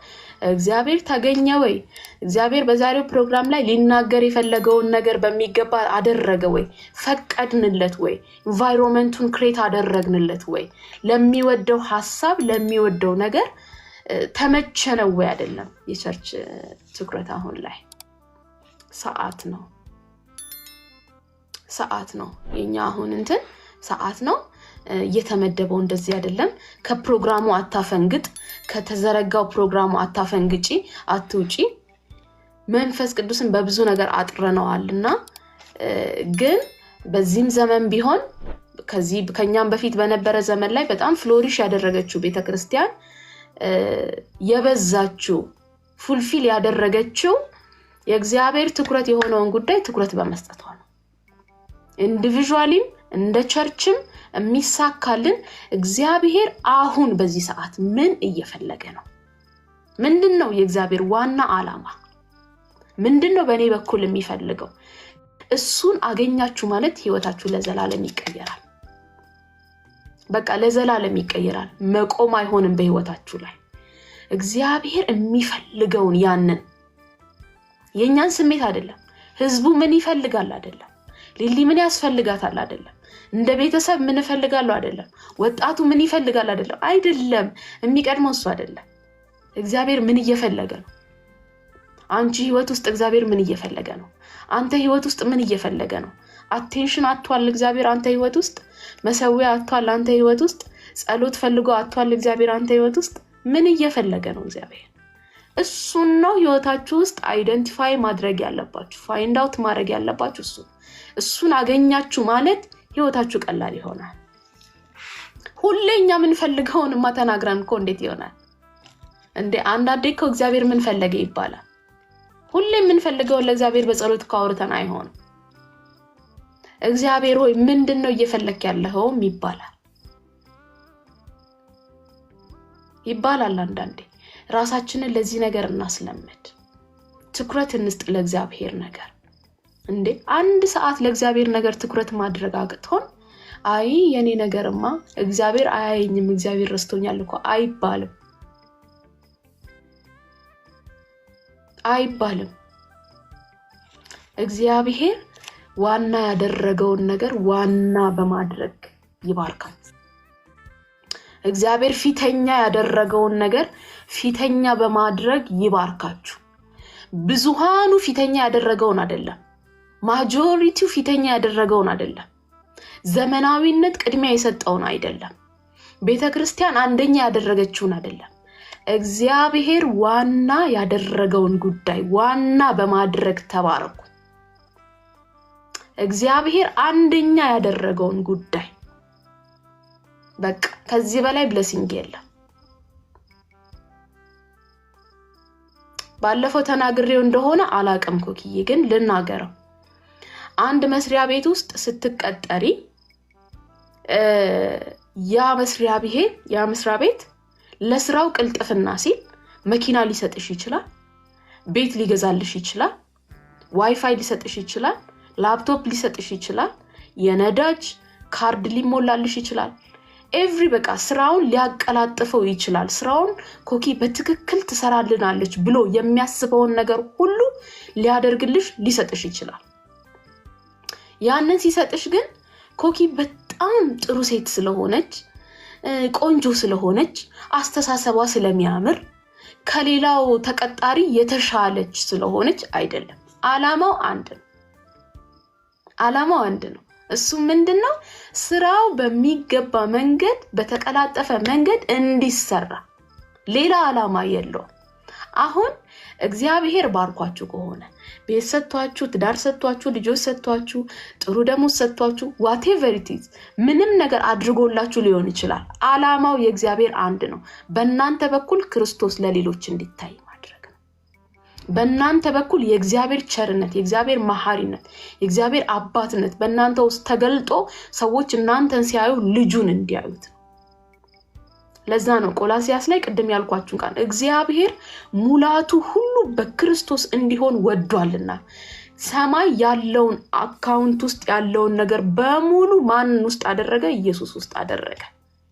እግዚአብሔር ታገኘ ወይ? እግዚአብሔር በዛሬው ፕሮግራም ላይ ሊናገር የፈለገውን ነገር በሚገባ አደረገ ወይ? ፈቀድንለት ወይ? ኢንቫይሮንመንቱን ክሬት አደረግንለት ወይ? ለሚወደው ሐሳብ ለሚወደው ነገር ተመቸነው ወይ? አይደለም። የቸርች ትኩረት አሁን ላይ ሰዓት ነው የኛ አሁን እንትን ሰዓት ነው የተመደበው። እንደዚህ አይደለም። ከፕሮግራሙ አታፈንግጥ፣ ከተዘረጋው ፕሮግራሙ አታፈንግጪ፣ አትውጪ። መንፈስ ቅዱስን በብዙ ነገር አጥረነዋልና ግን በዚህም ዘመን ቢሆን ከኛም በፊት በነበረ ዘመን ላይ በጣም ፍሎሪሽ ያደረገችው ቤተክርስቲያን የበዛችው ፉልፊል ያደረገችው የእግዚአብሔር ትኩረት የሆነውን ጉዳይ ትኩረት በመስጠቷ ነው። ኢንዲቪጁዋሊም እንደ ቸርችም የሚሳካልን እግዚአብሔር አሁን በዚህ ሰዓት ምን እየፈለገ ነው? ምንድነው የእግዚአብሔር ዋና ዓላማ? ምንድነው በእኔ በኩል የሚፈልገው? እሱን አገኛችሁ ማለት ህይወታችሁ ለዘላለም ይቀየራል። በቃ ለዘላለም ይቀየራል። መቆም አይሆንም በህይወታችሁ ላይ። እግዚአብሔር የሚፈልገውን ያንን የኛን ስሜት አይደለም። ህዝቡ ምን ይፈልጋል አይደለም። ሊሊ ምን ያስፈልጋታል አይደለም። እንደ ቤተሰብ ምን ይፈልጋሉ አይደለም። ወጣቱ ምን ይፈልጋል አይደለም። የሚቀድመው እሱ አይደለም። እግዚአብሔር ምን እየፈለገ ነው? አንቺ ህይወት ውስጥ እግዚአብሔር ምን እየፈለገ ነው? አንተ ህይወት ውስጥ ምን እየፈለገ ነው? አቴንሽን አጥቷል እግዚአብሔር አንተ ህይወት ውስጥ? መሰዊያ አጥቷል አንተ ህይወት ውስጥ? ጸሎት ፈልጎ አጥቷል እግዚአብሔር አንተ ህይወት ውስጥ? ምን እየፈለገ ነው እግዚአብሔር? እሱን ነው ህይወታችሁ ውስጥ አይደንቲፋይ ማድረግ ያለባችሁ፣ ፋይንድ አውት ማድረግ ያለባችሁ እሱ። እሱን አገኛችሁ ማለት ህይወታችሁ ቀላል ይሆናል። ሁሌኛ ምን ፈልገውንማ ተናግረን እኮ እንዴት ይሆናል እንዴ? አንዳንዴ እኮ እግዚአብሔር ምን ፈለገ ይባላል። ሁሌ ምን ፈልገውን ለእግዚአብሔር በጸሎት ካወርተን አይሆንም። እግዚአብሔር ሆይ ምንድነው እየፈለክ ያለኸው ይባላል። አንዳንዴ ራሳችንን ለዚህ ነገር እናስለምድ። ትኩረት እንስጥ ለእግዚአብሔር ነገር። እንዴ አንድ ሰዓት ለእግዚአብሔር ነገር ትኩረት ማድረግ አቅቶን አይ የኔ ነገርማ እግዚአብሔር አያየኝም እግዚአብሔር ረስቶኛል እኮ አይባልም። እግዚአብሔር ዋና ያደረገውን ነገር ዋና በማድረግ ይባርካል። እግዚአብሔር ፊተኛ ያደረገውን ነገር ፊተኛ በማድረግ ይባርካችሁ። ብዙሃኑ ፊተኛ ያደረገውን አይደለም፣ ማጆሪቲው ፊተኛ ያደረገውን አይደለም፣ ዘመናዊነት ቅድሚያ የሰጠውን አይደለም፣ ቤተክርስቲያን አንደኛ ያደረገችውን አይደለም። እግዚአብሔር ዋና ያደረገውን ጉዳይ ዋና በማድረግ ተባረኩ። እግዚአብሔር አንደኛ ያደረገውን ጉዳይ በቃ ከዚህ በላይ ብለሲንግ የለም። ባለፈው ተናግሬው እንደሆነ አላቀም ኮኪዬ ግን ልናገረው። አንድ መስሪያ ቤት ውስጥ ስትቀጠሪ ያ መስሪያ ቤት ለስራው ቅልጥፍና ሲል መኪና ሊሰጥሽ ይችላል፣ ቤት ሊገዛልሽ ይችላል፣ ዋይፋይ ሊሰጥሽ ይችላል፣ ላፕቶፕ ሊሰጥሽ ይችላል፣ የነዳጅ ካርድ ሊሞላልሽ ይችላል። ኤቭሪ በቃ ስራውን ሊያቀላጥፈው ይችላል። ስራውን ኮኪ በትክክል ትሰራልናለች ብሎ የሚያስበውን ነገር ሁሉ ሊያደርግልሽ ሊሰጥሽ ይችላል። ያንን ሲሰጥሽ ግን ኮኪ በጣም ጥሩ ሴት ስለሆነች ቆንጆ ስለሆነች አስተሳሰቧ ስለሚያምር ከሌላው ተቀጣሪ የተሻለች ስለሆነች አይደለም። ዓላማው አንድ ነው። እሱ ምንድነው? ስራው በሚገባ መንገድ በተቀላጠፈ መንገድ እንዲሰራ፣ ሌላ ዓላማ የለውም። አሁን እግዚአብሔር ባርኳችሁ ከሆነ ቤት ሰጥቷችሁ፣ ትዳር ሰጥቷችሁ፣ ልጆች ሰጥቷችሁ፣ ጥሩ ደሞዝ ሰጥቷችሁ፣ whatever it is ምንም ነገር አድርጎላችሁ ሊሆን ይችላል። ዓላማው የእግዚአብሔር አንድ ነው። በእናንተ በኩል ክርስቶስ ለሌሎች እንዲታይ ማድረግ ነው። በእናንተ በኩል የእግዚአብሔር ቸርነት፣ የእግዚአብሔር መሐሪነት፣ የእግዚአብሔር አባትነት በእናንተ ውስጥ ተገልጦ ሰዎች እናንተን ሲያዩ ልጁን እንዲያዩት። ለዛ ነው ቆላስይስ ላይ ቅድም ያልኳችሁ ቃል እግዚአብሔር ሙላቱ ሁሉ በክርስቶስ እንዲሆን ወዷልና ሰማይ ያለውን አካውንት ውስጥ ያለውን ነገር በሙሉ ማን ውስጥ አደረገ? ኢየሱስ ውስጥ አደረገ።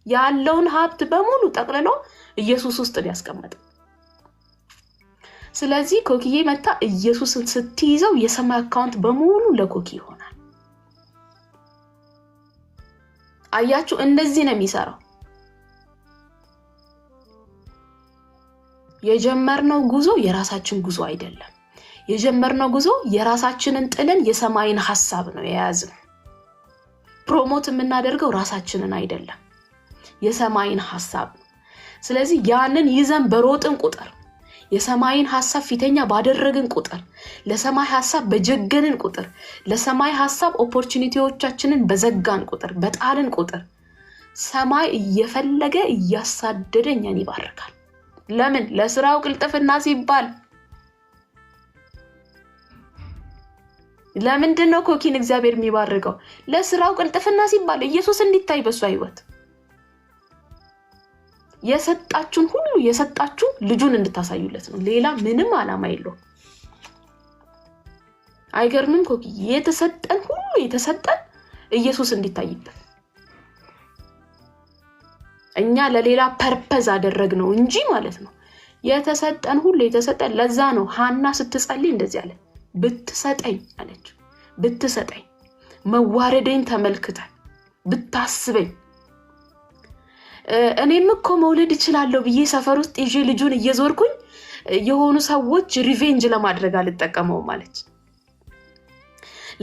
ያለውን ሀብት በሙሉ ጠቅልሎ ኢየሱስ ውስጥ ያስቀመጠ። ስለዚህ ኮኪዬ መጣ ኢየሱስን ስትይዘው የሰማይ አካውንት በሙሉ ለኮኪ ይሆናል። አያችሁ፣ እንደዚህ ነው የሚሰራው። የጀመርነው ጉዞ የራሳችን ጉዞ አይደለም። የጀመርነው ጉዞ የራሳችንን ጥለን የሰማይን ሐሳብ ነው የያዝነው። ፕሮሞት የምናደርገው ራሳችንን አይደለም፣ የሰማይን ሐሳብ። ስለዚህ ያንን ይዘን በሮጥን ቁጥር የሰማይን ሐሳብ ፊተኛ ባደረግን ቁጥር ለሰማይ ሐሳብ በጀገንን ቁጥር ለሰማይ ሐሳብ ኦፖርቹኒቲዎቻችንን በዘጋን ቁጥር በጣልን ቁጥር ሰማይ እየፈለገ እያሳደደ እኛን ይባርካል። ለምን? ለስራው ቅልጥፍና ሲባል። ለምንድን ነው ኮኪን እግዚአብሔር የሚባርከው? ለስራው ቅልጥፍና ሲባል ኢየሱስ እንዲታይ በሱ ህይወት የሰጣችሁን ሁሉ የሰጣችሁ ልጁን እንድታሳዩለት ነው። ሌላ ምንም ዓላማ የለውም። አይገርምም? ኮኪ የተሰጠን ሁሉ የተሰጠን ኢየሱስ እንዲታይበት። እኛ ለሌላ ፐርፐዝ አደረግነው እንጂ ማለት ነው። የተሰጠን ሁሉ የተሰጠን ለዛ ነው። ሐና ስትጸልይ እንደዚህ አለ፣ ብትሰጠኝ አለች። ብትሰጠኝ መዋረደኝ ተመልክተ ብታስበኝ እኔም እኮ መውለድ እችላለሁ ብዬ ሰፈር ውስጥ ይዤ ልጁን እየዞርኩኝ የሆኑ ሰዎች ሪቬንጅ ለማድረግ አልተጠቀመው ማለት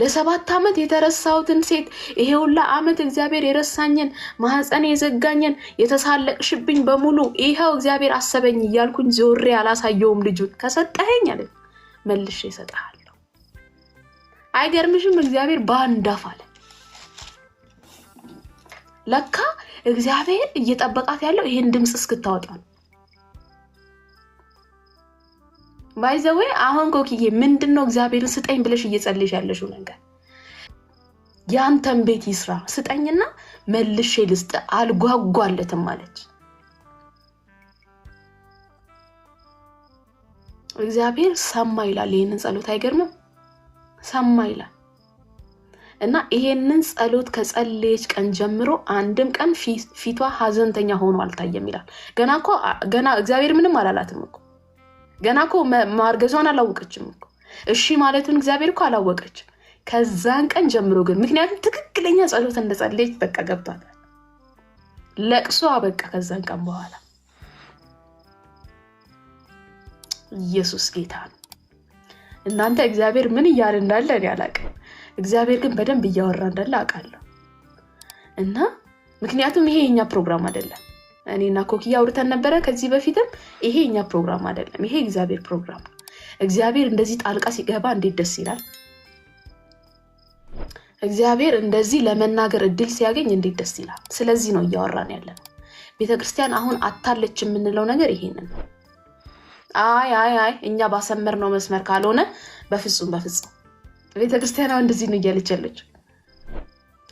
ለ7 ዓመት የተረሳውትን ሴት ይሄውላ ዓመት እግዚአብሔር የረሳኝን ማህፀኔ የዘጋኝን የተሳለቅሽብኝ በሙሉ ይሄው እግዚአብሔር አሰበኝ እያልኩኝ ዞሬ አላሳየውም ልጁን ከሰጠኸኝ አለ መልሼ እሰጥሃለሁ። አይገርምሽም? እግዚአብሔር ባንዳፍ አለ። ለካ እግዚአብሔር እየጠበቃት ያለው ይሄን ድምጽ እስክታወጣ ነው። ባይዘዌ አሁን ኮኪዬ ምንድነው እግዚአብሔርን ስጠኝ ብለሽ እየጸለይሽ ያለሽው ነገር? ያንተን ቤት ይስራ ስጠኝና መልሼ ልስጥ አልጓጓለትም ማለት እግዚአብሔር ሰማ ይላል። ይሄንን ጸሎት አይገርምም? ሰማ ይላል። እና ይሄንን ጸሎት ከጸለየች ቀን ጀምሮ አንድም ቀን ፊቷ ሀዘንተኛ ሆኖ አልታየም ይላል። ገና እግዚአብሔር ምንም አላላትም እኮ ገና እኮ ማርገዟን አላወቀችም እኮ እሺ ማለቱን እግዚአብሔር እኮ አላወቀችም። ከዛን ቀን ጀምሮ ግን ምክንያቱም ትክክለኛ ጸሎት እንደጸለየች በቃ ገብቷታል። ለቅሶ አበቃ ከዛን ቀን በኋላ። ኢየሱስ ጌታ ነው። እናንተ እግዚአብሔር ምን እያለ እንዳለ እኔ አላውቅም። እግዚአብሔር ግን በደንብ እያወራ እንዳለ አውቃለሁ። እና ምክንያቱም ይሄ የኛ ፕሮግራም አይደለም። እኔና ኮኪያ አውርተን ነበረ ከዚህ በፊትም ይሄ የኛ ፕሮግራም አይደለም። ይሄ እግዚአብሔር ፕሮግራም ነው። እግዚአብሔር እንደዚህ ጣልቃ ሲገባ እንዴት ደስ ይላል። እግዚአብሔር እንደዚህ ለመናገር እድል ሲያገኝ እንዴት ደስ ይላል። ስለዚህ ነው እያወራን ያለነው። ቤተክርስቲያን አሁን አታለች የምንለው ነገር ይሄንን ነው። አይ እኛ ባሰመርነው መስመር ካልሆነ በፍጹም ቤተክርስቲያን አሁን እንደዚህ ነው እያለች ያለችው።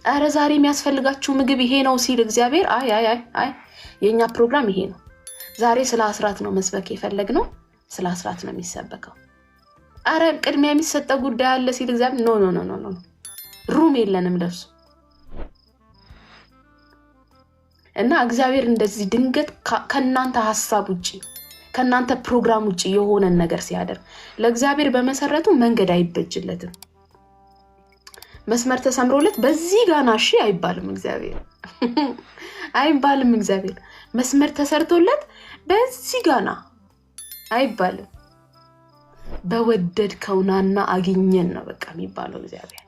አረ ዛሬ የሚያስፈልጋችሁ ምግብ ይሄ ነው ሲል እግዚአብሔር አይ የኛ ፕሮግራም ይሄ ነው። ዛሬ ስለ አስራት ነው መስበክ የፈለግነው፣ ስለ አስራት ነው የሚሰበከው። አረ ቅድሚያ የሚሰጠው ጉዳይ አለ ሲል እግዚአብሔር ኖ ሩም የለንም ለሱ። እና እግዚአብሔር እንደዚህ ድንገት ከናንተ ሐሳብ ውጪ ከናንተ ፕሮግራም ውጪ የሆነ ነገር ሲያደርግ ለእግዚአብሔር በመሰረቱ መንገድ አይበጅለትም። መስመር ተሰምሮለት በዚህ ጋና እሺ አይባልም። እግዚአብሔር አይባልም። እግዚአብሔር መስመር ተሰርቶለት በዚህ ጋና አይባልም። በወደድከውናና አግኘን ነው በቃ የሚባለው እግዚአብሔር።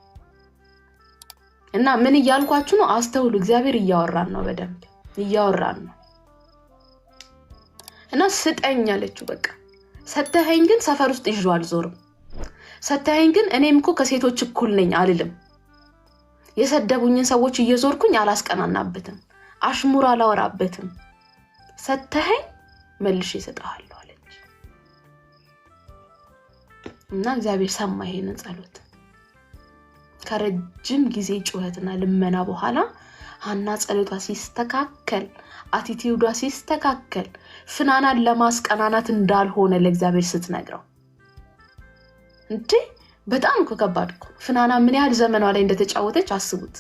እና ምን እያልኳችሁ ነው? አስተውሉ። እግዚአብሔር እያወራን ነው፣ በደንብ እያወራን ነው። እና ስጠኝ አለችው። በቃ ሰተኸኝ ግን ሰፈር ውስጥ ይዤው አልዞርም። ሰተኸኝ ግን እኔም እኮ ከሴቶች እኩል ነኝ አልልም። የሰደቡኝን ሰዎች እየዞርኩኝ አላስቀናናበትም፣ አሽሙር አላወራበትም። ሰተኸኝ መልሼ እሰጥሃለሁ አለች። እና እግዚአብሔር ሰማ ይሄንን ጸሎት። ከረጅም ጊዜ ጩኸትና ልመና በኋላ ሐና ጸሎቷ ሲስተካከል፣ አቲቲዩዷ ሲስተካከል፣ ፍናናን ለማስቀናናት እንዳልሆነ ለእግዚአብሔር ስትነግረው እንዴ በጣም እኮ ከባድ እኮ። ፍናና ምን ያህል ዘመኗ ላይ እንደተጫወተች አስቡት።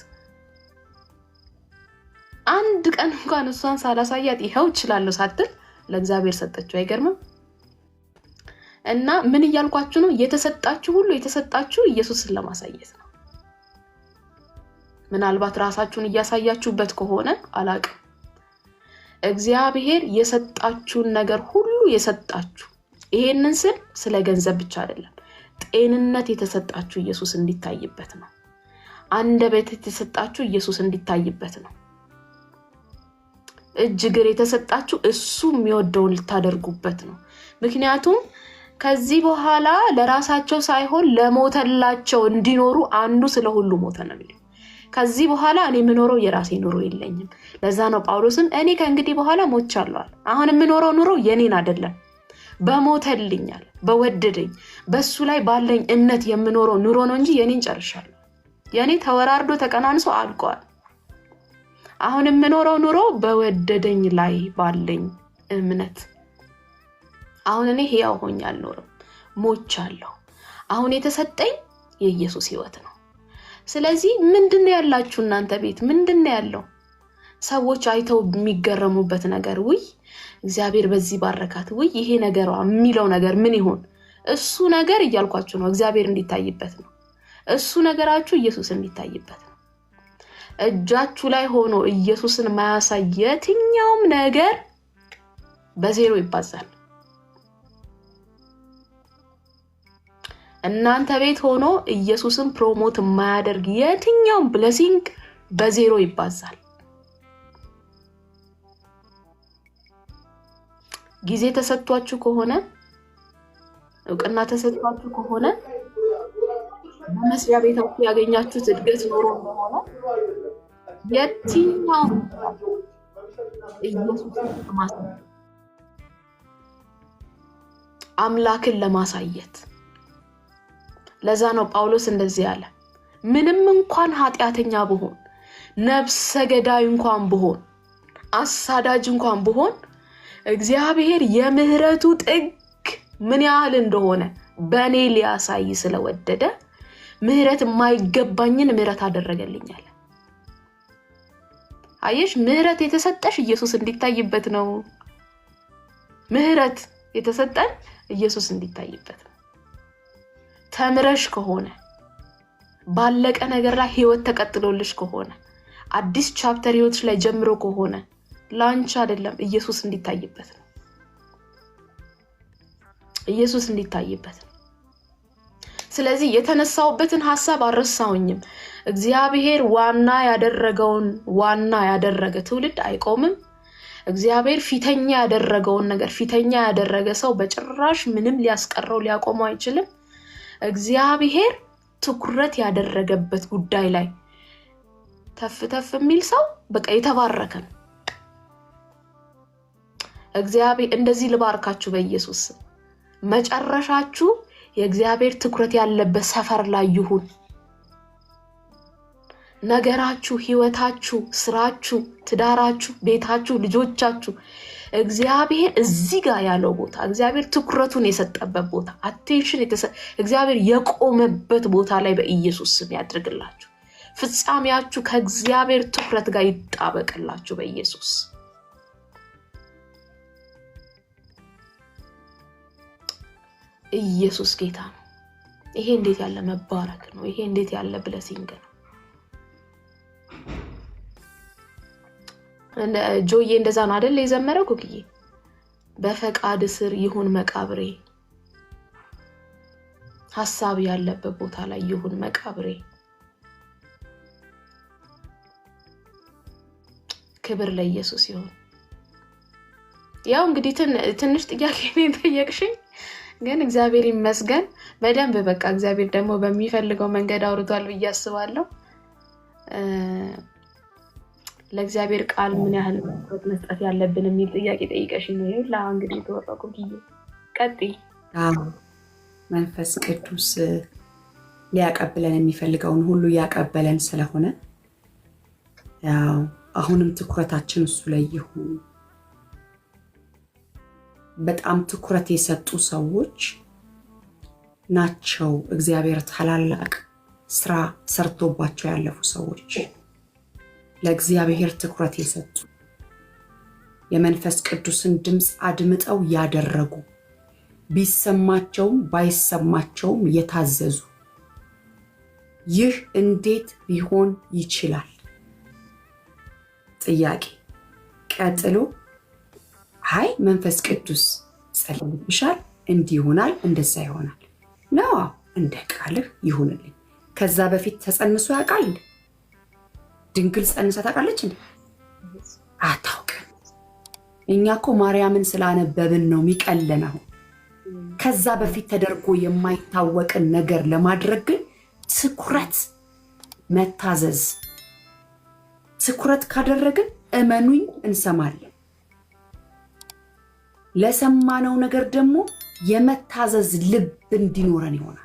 አንድ ቀን እንኳን እሷን ሳላሳያት ይሄው እችላለሁ ሳትል ለእግዚአብሔር ሰጠችው። አይገርምም? እና ምን እያልኳችሁ ነው? የተሰጣችሁ ሁሉ የተሰጣችሁ ኢየሱስን ለማሳየት ነው። ምናልባት ራሳችሁን እያሳያችሁበት ከሆነ አላቅም። እግዚአብሔር የሰጣችሁን ነገር ሁሉ የሰጣችሁ። ይሄንን ስለ ገንዘብ ብቻ አይደለም። ጤንነት የተሰጣችሁ ኢየሱስ እንዲታይበት ነው። አንደበት የተሰጣችሁ ኢየሱስ እንዲታይበት ነው። እጅ እግር የተሰጣችሁ እሱ የሚወደውን ልታደርጉበት ነው። ምክንያቱም ከዚህ በኋላ ለራሳቸው ሳይሆን ለሞተላቸው እንዲኖሩ አንዱ ስለሁሉ ሞተ ነው የሚለው። ከዚህ በኋላ እኔ የምኖረው የራሴ ኑሮ የለኝም። ለዛ ነው ጳውሎስም እኔ ከእንግዲህ በኋላ ሞቻለሁ። አሁን የምኖረው ኑሮ የኔን አይደለም፣ በሞተልኛል፣ በወደደኝ በሱ ላይ ባለኝ እምነት የምኖረው ኑሮ ነው እንጂ የኔን ጨርሻለሁ። የኔ ተወራርዶ ተቀናንሶ አልቋል። አሁን የምኖረው ኑሮ በወደደኝ ላይ ባለኝ እምነት። አሁን እኔ ሕያው ሆኜ አልኖርም፣ ሞቻለሁ። አሁን የተሰጠኝ የኢየሱስ ሕይወት ነው። ስለዚህ ምንድነው ያላችሁ እናንተ ቤት? ምንድነው ያለው? ሰዎች አይተው የሚገረሙበት ነገር ውይ እግዚአብሔር በዚህ ባረካት፣ ውይ ይሄ ነገሯ የሚለው ነገር ምን ይሆን? እሱ ነገር እያልኳችሁ ነው፣ እግዚአብሔር እንዲታይበት ነው። እሱ ነገራችሁ ኢየሱስ እንዲታይበት ነው። እጃችሁ ላይ ሆኖ ኢየሱስን ማያሳይ የትኛውም ነገር በዜሮ ይባዛል። እናንተ ቤት ሆኖ ኢየሱስን ፕሮሞት የማያደርግ የትኛውም ብሌሲንግ በዜሮ ይባዛል። ጊዜ ተሰጥቷችሁ ከሆነ፣ እውቅና ተሰጥቷችሁ ከሆነ፣ በመስሪያ ቤታችሁ ያገኛችሁት እድገት ኖሮ እንደሆነ የትኛውም ኢየሱስን ለማሳየት አምላክን ለማሳየት። ለዛ ነው ጳውሎስ እንደዚህ ያለ፣ ምንም እንኳን ኃጢአተኛ ብሆን፣ ነፍሰ ገዳይ እንኳን ብሆን፣ አሳዳጅ እንኳን ብሆን እግዚአብሔር የምህረቱ ጥግ ምን ያህል እንደሆነ በእኔ ሊያሳይ ስለወደደ ምህረት የማይገባኝን ምህረት አደረገልኛል። አየሽ፣ ምህረት የተሰጠሽ ኢየሱስ እንዲታይበት ነው። ምህረት የተሰጠን ኢየሱስ እንዲታይበት ነው። ተምረሽ ከሆነ፣ ባለቀ ነገር ላይ ህይወት ተቀጥሎልሽ ከሆነ፣ አዲስ ቻፕተር ህይወትሽ ላይ ጀምሮ ከሆነ ላንቺ አይደለም፣ ኢየሱስ እንዲታይበት ነው። ኢየሱስ እንዲታይበት ነው። ስለዚህ የተነሳውበትን ሐሳብ አልረሳውኝም። እግዚአብሔር ዋና ያደረገ ትውልድ አይቆምም። እግዚአብሔር ፊተኛ ያደረገውን ነገር ፊተኛ ያደረገ ሰው በጭራሽ ምንም ሊያስቀረው ሊያቆመው አይችልም። እግዚአብሔር ትኩረት ያደረገበት ጉዳይ ላይ ተፍ የሚል ሰው በቃ የተባረከ ነው። እግዚአብሔር እንደዚህ ልባርካችሁ በኢየሱስ መጨረሻችሁ የእግዚአብሔር ትኩረት ያለበት ሰፈር ላይ ይሁን። ነገራችሁ፣ ህይወታችሁ፣ ስራችሁ፣ ትዳራችሁ፣ ቤታችሁ፣ ልጆቻችሁ እግዚአብሔር እዚህ ጋር ያለው ቦታ፣ እግዚአብሔር ትኩረቱን የሰጠበት ቦታ፣ አቴንሽን እግዚአብሔር የቆመበት ቦታ ላይ በኢየሱስ ስም ያድርግላችሁ። ፍጻሜያችሁ ከእግዚአብሔር ትኩረት ጋር ይጣበቅላችሁ በኢየሱስ። ኢየሱስ ጌታ ነው። ይሄ እንዴት ያለ መባረክ ነው! ይሄ እንዴት ያለ ብለሲንግ ነው! ጆዬ እንደዛ ነው አይደል የዘመረው? ኩክዬ በፈቃድ ስር ይሁን መቃብሬ፣ ሐሳብ ያለበት ቦታ ላይ ይሁን መቃብሬ። ክብር ለኢየሱስ ይሁን። ያው እንግዲህ ትንሽ ጥያቄ ነው የጠየቅሽኝ፣ ግን እግዚአብሔር ይመስገን በደንብ በቃ እግዚአብሔር ደግሞ በሚፈልገው መንገድ አውርቷል ብዬ አስባለሁ። ለእግዚአብሔር ቃል ምን ያህል መስጠት ያለብን የሚል ጥያቄ ጠይቀሽኝ ነው ይሁላ እንግዲህ ተወጣኩ ጊዜ ቀጥይ። መንፈስ ቅዱስ ሊያቀብለን የሚፈልገውን ሁሉ ያቀበለን ስለሆነ ያው አሁንም ትኩረታችን እሱ ላይ ይሁን። በጣም ትኩረት የሰጡ ሰዎች ናቸው እግዚአብሔር ታላላቅ ስራ ሰርቶባቸው ያለፉ ሰዎች። ለእግዚአብሔር ትኩረት የሰጡ የመንፈስ ቅዱስን ድምፅ አድምጠው ያደረጉ፣ ቢሰማቸውም ባይሰማቸውም የታዘዙ። ይህ እንዴት ሊሆን ይችላል? ጥያቄ። ቀጥሎ አይ መንፈስ ቅዱስ ጸልይብሻል፣ እንዲህ ይሆናል፣ እንደዛ ይሆናል ነው። እንደ ቃልህ ይሁንልኝ። ከዛ በፊት ተጸንሶ ያውቃል? ድንግል ጸንሳ ታውቃለች እንዴ? አታውቅም። እኛ እኮ ማርያምን ስላነበብን ነው የሚቀለነው። ከዛ በፊት ተደርጎ የማይታወቅን ነገር ለማድረግ ግን ትኩረት መታዘዝ፣ ትኩረት ካደረግን እመኑኝ እንሰማለን። ለሰማነው ነገር ደግሞ የመታዘዝ ልብ እንዲኖረን ይሆናል።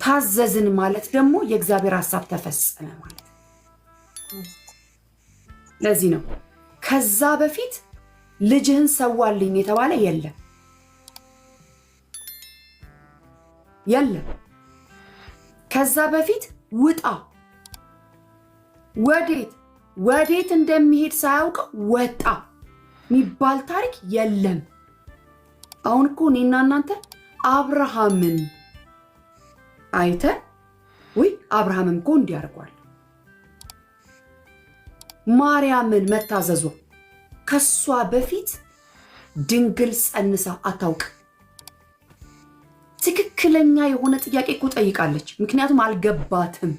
ታዘዝን ማለት ደግሞ የእግዚአብሔር ሐሳብ ተፈጸመ ማለት ነው። ለዚህ ነው ከዛ በፊት ልጅህን ሰዋልኝ የተባለ የለም። ከዛ በፊት ውጣ፣ ወዴት እንደሚሄድ ሳያውቅ ወጣ የሚባል ታሪክ የለም። አሁን እኮ እኔና እናንተ አብርሃምን አይተን ወይ አብርሃምም እኮ እንዲያርጓል ማርያምን መታዘዟ ከሷ በፊት ድንግል ጸንሳ አታውቅ። ትክክለኛ የሆነ ጥያቄ እኮ ጠይቃለች። ምክንያቱም አልገባትም።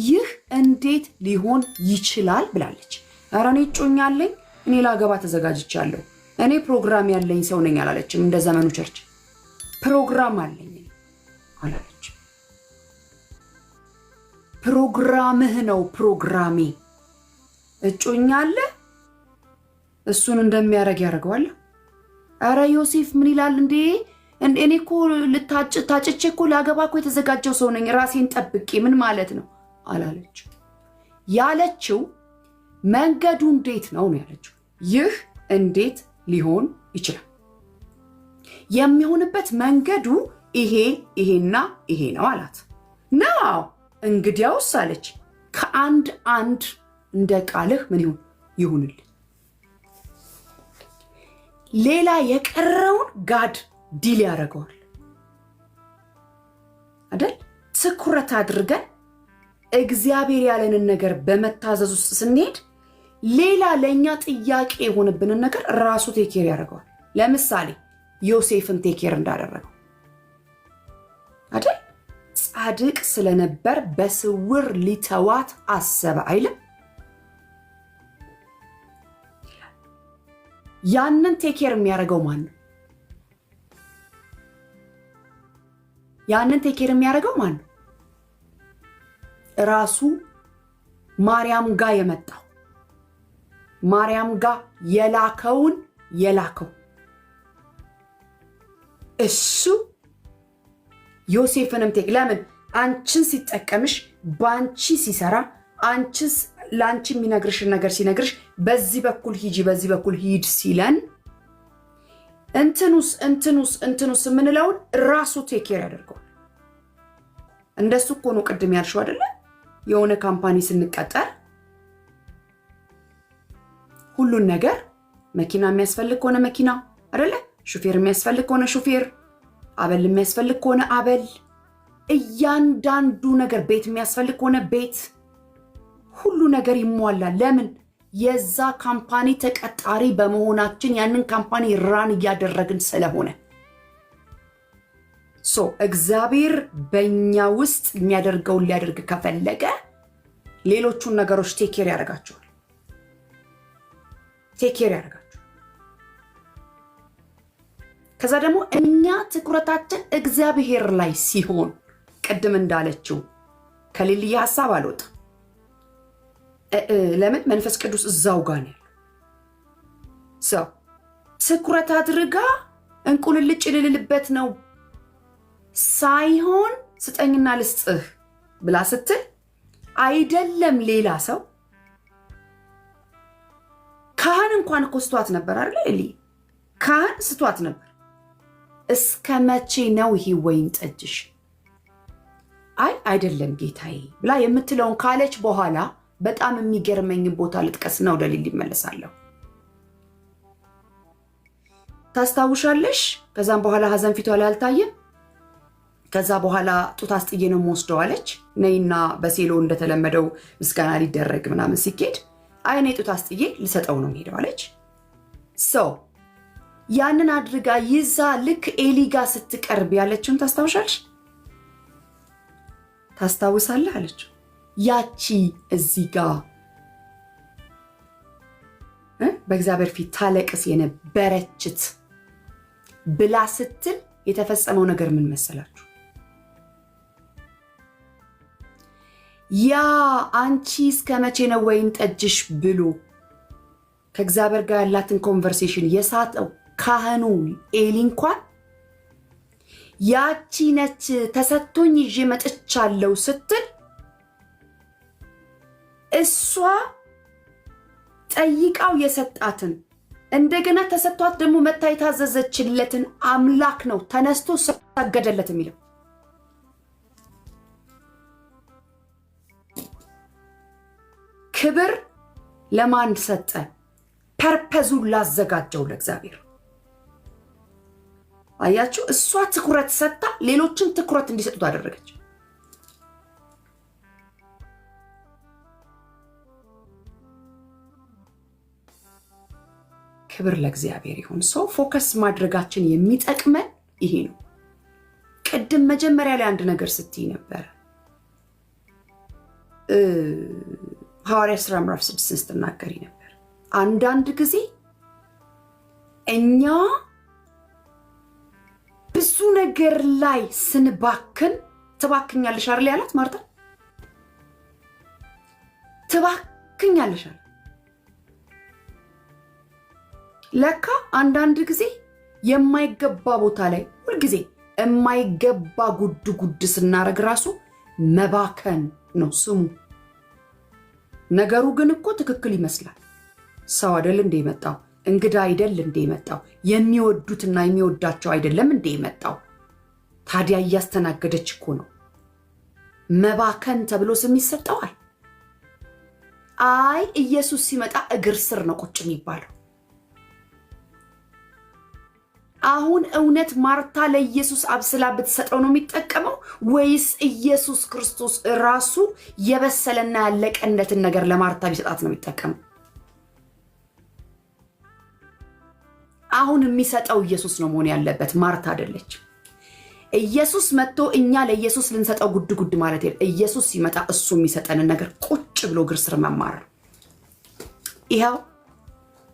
ይህ እንዴት ሊሆን ይችላል ብላለች። ኧረ እኔ እጮኛ አለኝ፣ እኔ ላገባ ተዘጋጅቻለሁ፣ እኔ ፕሮግራም ያለኝ ሰው ነኝ አላለችም። እንደ ዘመኑ ቸርች ፕሮግራም አለኝ አላለች። ፕሮግራምህ ነው ፕሮግራሜ። እጮኛ አለ፣ እሱን እንደሚያደርግ ያደርገዋል። ኧረ ዮሴፍ ምን ይላል እንዴ? እኔ እኮ ታጭቼ እኮ ላገባ እኮ የተዘጋጀው ሰው ነኝ፣ ራሴን ጠብቄ ምን ማለት ነው አላለች። ያለችው መንገዱ እንዴት ነው ያለችው። ይህ እንዴት ሊሆን ይችላል? የሚሆንበት መንገዱ ይሄና ይሄ ነው አላት። ነው እንግዲያውስ አለች ከአንድ እንደ ቃልህ ምን ይሁንልህ። ሌላ የቀረውን ጋድ ዲል ያደርገዋል አይደል? ትኩረት አድርገን እግዚአብሔር ያለንን ነገር በመታዘዝ ውስጥ ስንሄድ ሌላ ለእኛ ጥያቄ የሆነብንን ነገር ራሱ ቴኬር ያደርገዋል። ለምሳሌ ዮሴፍን ቴኬር እንዳደረገው አይደል? ጻድቅ ስለነበር በስውር ሊተዋት አሰበ አይልም? ያንን ቴኬር የሚያደርገው ማን ነው? ያንን ቴኬር የሚያደርገው ማን ነው? ራሱ ማርያም ጋር የመጣው ማርያም ጋር የላከው እሱ ዮሴፍንም ለምን አንቺን ሲጠቀምሽ በአንቺ ሲሰራ አንቺስ ለአንቺ የሚነግርሽን ነገር ሲነግርሽ በዚህ በኩል ሂጂ በዚህ በኩል ሂድ ሲለን እንትኑስ የምንለውን ራሱ ቴኬር ያደርገዋል። እንደሱ እኮ ነው ቅድም ያልሽው አይደለ? የሆነ ካምፓኒ ስንቀጠር ሁሉን ነገር መኪና የሚያስፈልግ ከሆነ መኪና አይደለ? ሹፌር የሚያስፈልግ ከሆነ ሹፌር፣ አበል የሚያስፈልግ ከሆነ አበል፣ እያንዳንዱ ነገር ቤት የሚያስፈልግ ከሆነ ቤት፣ ሁሉ ነገር ይሟላል። ለምን? የዛ ካምፓኒ ተቀጣሪ በመሆናችን ያንን ካምፓኒ ራን እያደረግን ስለሆነ። እግዚአብሔር በእኛ ውስጥ የሚያደርገውን ሊያደርግ ከፈለገ ሌሎቹን ነገሮች ቴኬር ያደርጋቸዋል። ከዛ ደግሞ እኛ ትኩረታችን እግዚአብሔር ላይ ሲሆን ቅድም እንዳለችው ከሌልዬ ሀሳብ አልወጣም። ለምን? መንፈስ ቅዱስ እዛው ጋር ነው ያለው። ትኩረት አድርጋ እንቁልልጭ ልልልበት ነው ሳይሆን ስጠኝና ልስጥህ ብላ ስትል አይደለም። ሌላ ሰው ካህን እንኳን እኮ ስቷት ነበር አይደል? ካህን ስቷት ነበር። እስከ መቼ ነው ይሄ ወይን ጠጅሽ? አይደለም ጌታዬ ብላ የምትለውን ካለች በኋላ በጣም የሚገርመኝን ቦታ ልጥቀስና ወደ ሊሊ ይመለሳለሁ። ታስታውሻለሽ? ከዛም በኋላ ሀዘን ፊቷ ላይ አልታየም። ከዛ በኋላ ጡት አስጥዬ ነው የምወስደው አለች። ነይና በሴሎ እንደተለመደው ምስጋና ሊደረግ ምናምን ሲኬድ እኔ ጡት አስጥዬ ልሰጠው ነው የምሄደው አለች። ያንን አድርጋ ይዛ ልክ ኤሊ ጋር ስትቀርብ ያለችውን ታስታውሳለህ አለችው። ያቺ እዚህ ጋር በእግዚአብሔር ፊት ታለቅስ የነበረችት ብላ ስትል የተፈጸመው ነገር ምን መሰላችሁ? ያ አንቺ እስከ መቼ ነው ወይን ጠጅሽ ብሎ ከእግዚአብሔር ጋር ያላትን ኮንቨርሴሽን የሳተው ካህኑ ኤሊ እንኳን ያቺ ነች ተሰጥቶኝ ይዤ መጥቻለሁ ስትል እሷ ጠይቃው የሰጣትን እንደገና ተሰጥቷት ደግሞ መታ የታዘዘችለትን አምላክ ነው ተነስቶ ሰገደለት የሚለው። ክብር ለማን ሰጠ? ፐርፐዙን ላዘጋጀው ለእግዚአብሔር። አያችሁ፣ እሷ ትኩረት ሰጣ ሌሎችን ትኩረት እንዲሰጡት አደረገች። ክብር ለእግዚአብሔር ይሁን። ሰው ፎከስ ማድረጋችን የሚጠቅመን ይሄ ነው። ቅድም መጀመሪያ ላይ አንድ ነገር ስትይ ነበር። ሐዋርያት ሥራ ምዕራፍ 6 ስትናገሪ ነበር። አንዳንድ ጊዜ እኛ ብዙ ነገር ላይ ስንባክን ትባክኛለሽ አይደል ያላት ማርታ? ትባክኛለሽ አይደል? ለካ አንዳንድ ጊዜ የማይገባ ቦታ ላይ ሁልጊዜ የማይገባ ጉድ ስናረግ ራሱ መባከን ነው ስሙ። ነገሩ ግን እኮ ትክክል ይመስላል። ሰው አይደል እንደ መጣው? እንግዳ አይደል እንደ መጣው? የሚወዱትና የሚወዳቸው አይደለም እንደ መጣው? ታዲያ እያስተናገደች እኮ ነው። መባከን ተብሎ ስም ይሰጠዋል። አይ ኢየሱስ ሲመጣ እግር ስር ነው ቁጭ የሚባለው። አሁን እውነት ማርታ ለኢየሱስ አብስላ ብትሰጠው ነው የሚጠቀመው ወይስ ኢየሱስ ክርስቶስ ራሱ የበሰለና ያለቀለትን ነገር ለማርታ ቢሰጣት ነው የሚጠቀመው? አሁን የሚሰጠው ኢየሱስ ነው መሆን ያለበት፣ ማርታ አይደለች። ኢየሱስ መጥቶ እኛ ለኢየሱስ ልንሰጠው ጉድ ማለት አይደል። ኢየሱስ ሲመጣ እሱ የሚሰጠንን ነገር ቁጭ ብሎ እግር ስር መማር። ይሄው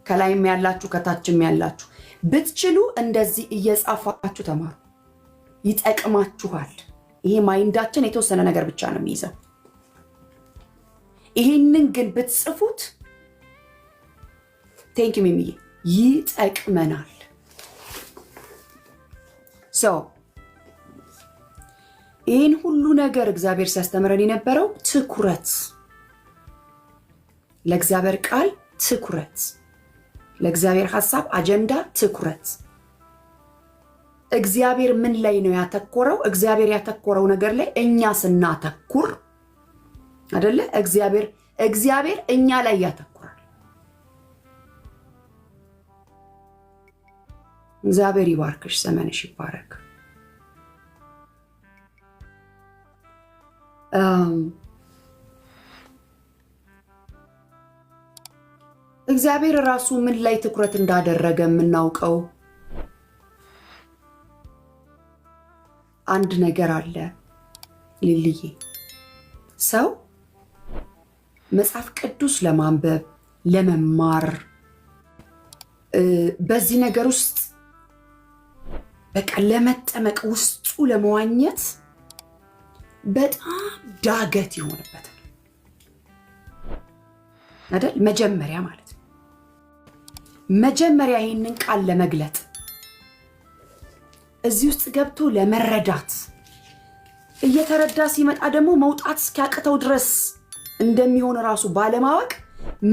ከላይም ያላችሁ ከታችም ያላችሁ ብትችሉ እንደዚህ እየጻፋችሁ ተማሩ፣ ይጠቅማችኋል። ይሄ ማይንዳችን የተወሰነ ነገር ብቻ ነው የሚይዘው። ይሄንን ግን ብትጽፉት ቴንክ ዩ ሚሚዬ ይጠቅመናል። ይህን ሁሉ ነገር እግዚአብሔር ሲያስተምረን የነበረው ትኩረት፣ ለእግዚአብሔር ቃል ትኩረት፣ ለእግዚአብሔር ሐሳብ አጀንዳ ትኩረት። እግዚአብሔር ምን ላይ ነው ያተኮረው? እግዚአብሔር ያተኮረው ነገር ላይ እኛ ስናተኩር አይደለ? እግዚአብሔር እኛ ላይ ያተኩራል። እግዚአብሔር ይባርክሽ፣ ዘመንሽ ይባረክ። እግዚአብሔር ራሱ ምን ላይ ትኩረት እንዳደረገ የምናውቀው አንድ ነገር አለ ልልዬ። ሰው መጽሐፍ ቅዱስ ለማንበብ ለመማር በዚህ ነገር ውስጥ በቃ ለመጠመቅ ውስጡ ለመዋኘት በጣም ዳገት ይሆንበታል አይደል? መጀመሪያ ማለት ነው። መጀመሪያ ይህንን ቃል ለመግለጥ እዚህ ውስጥ ገብቶ ለመረዳት እየተረዳ ሲመጣ ደግሞ መውጣት እስኪያቅተው ድረስ እንደሚሆን ራሱ ባለማወቅ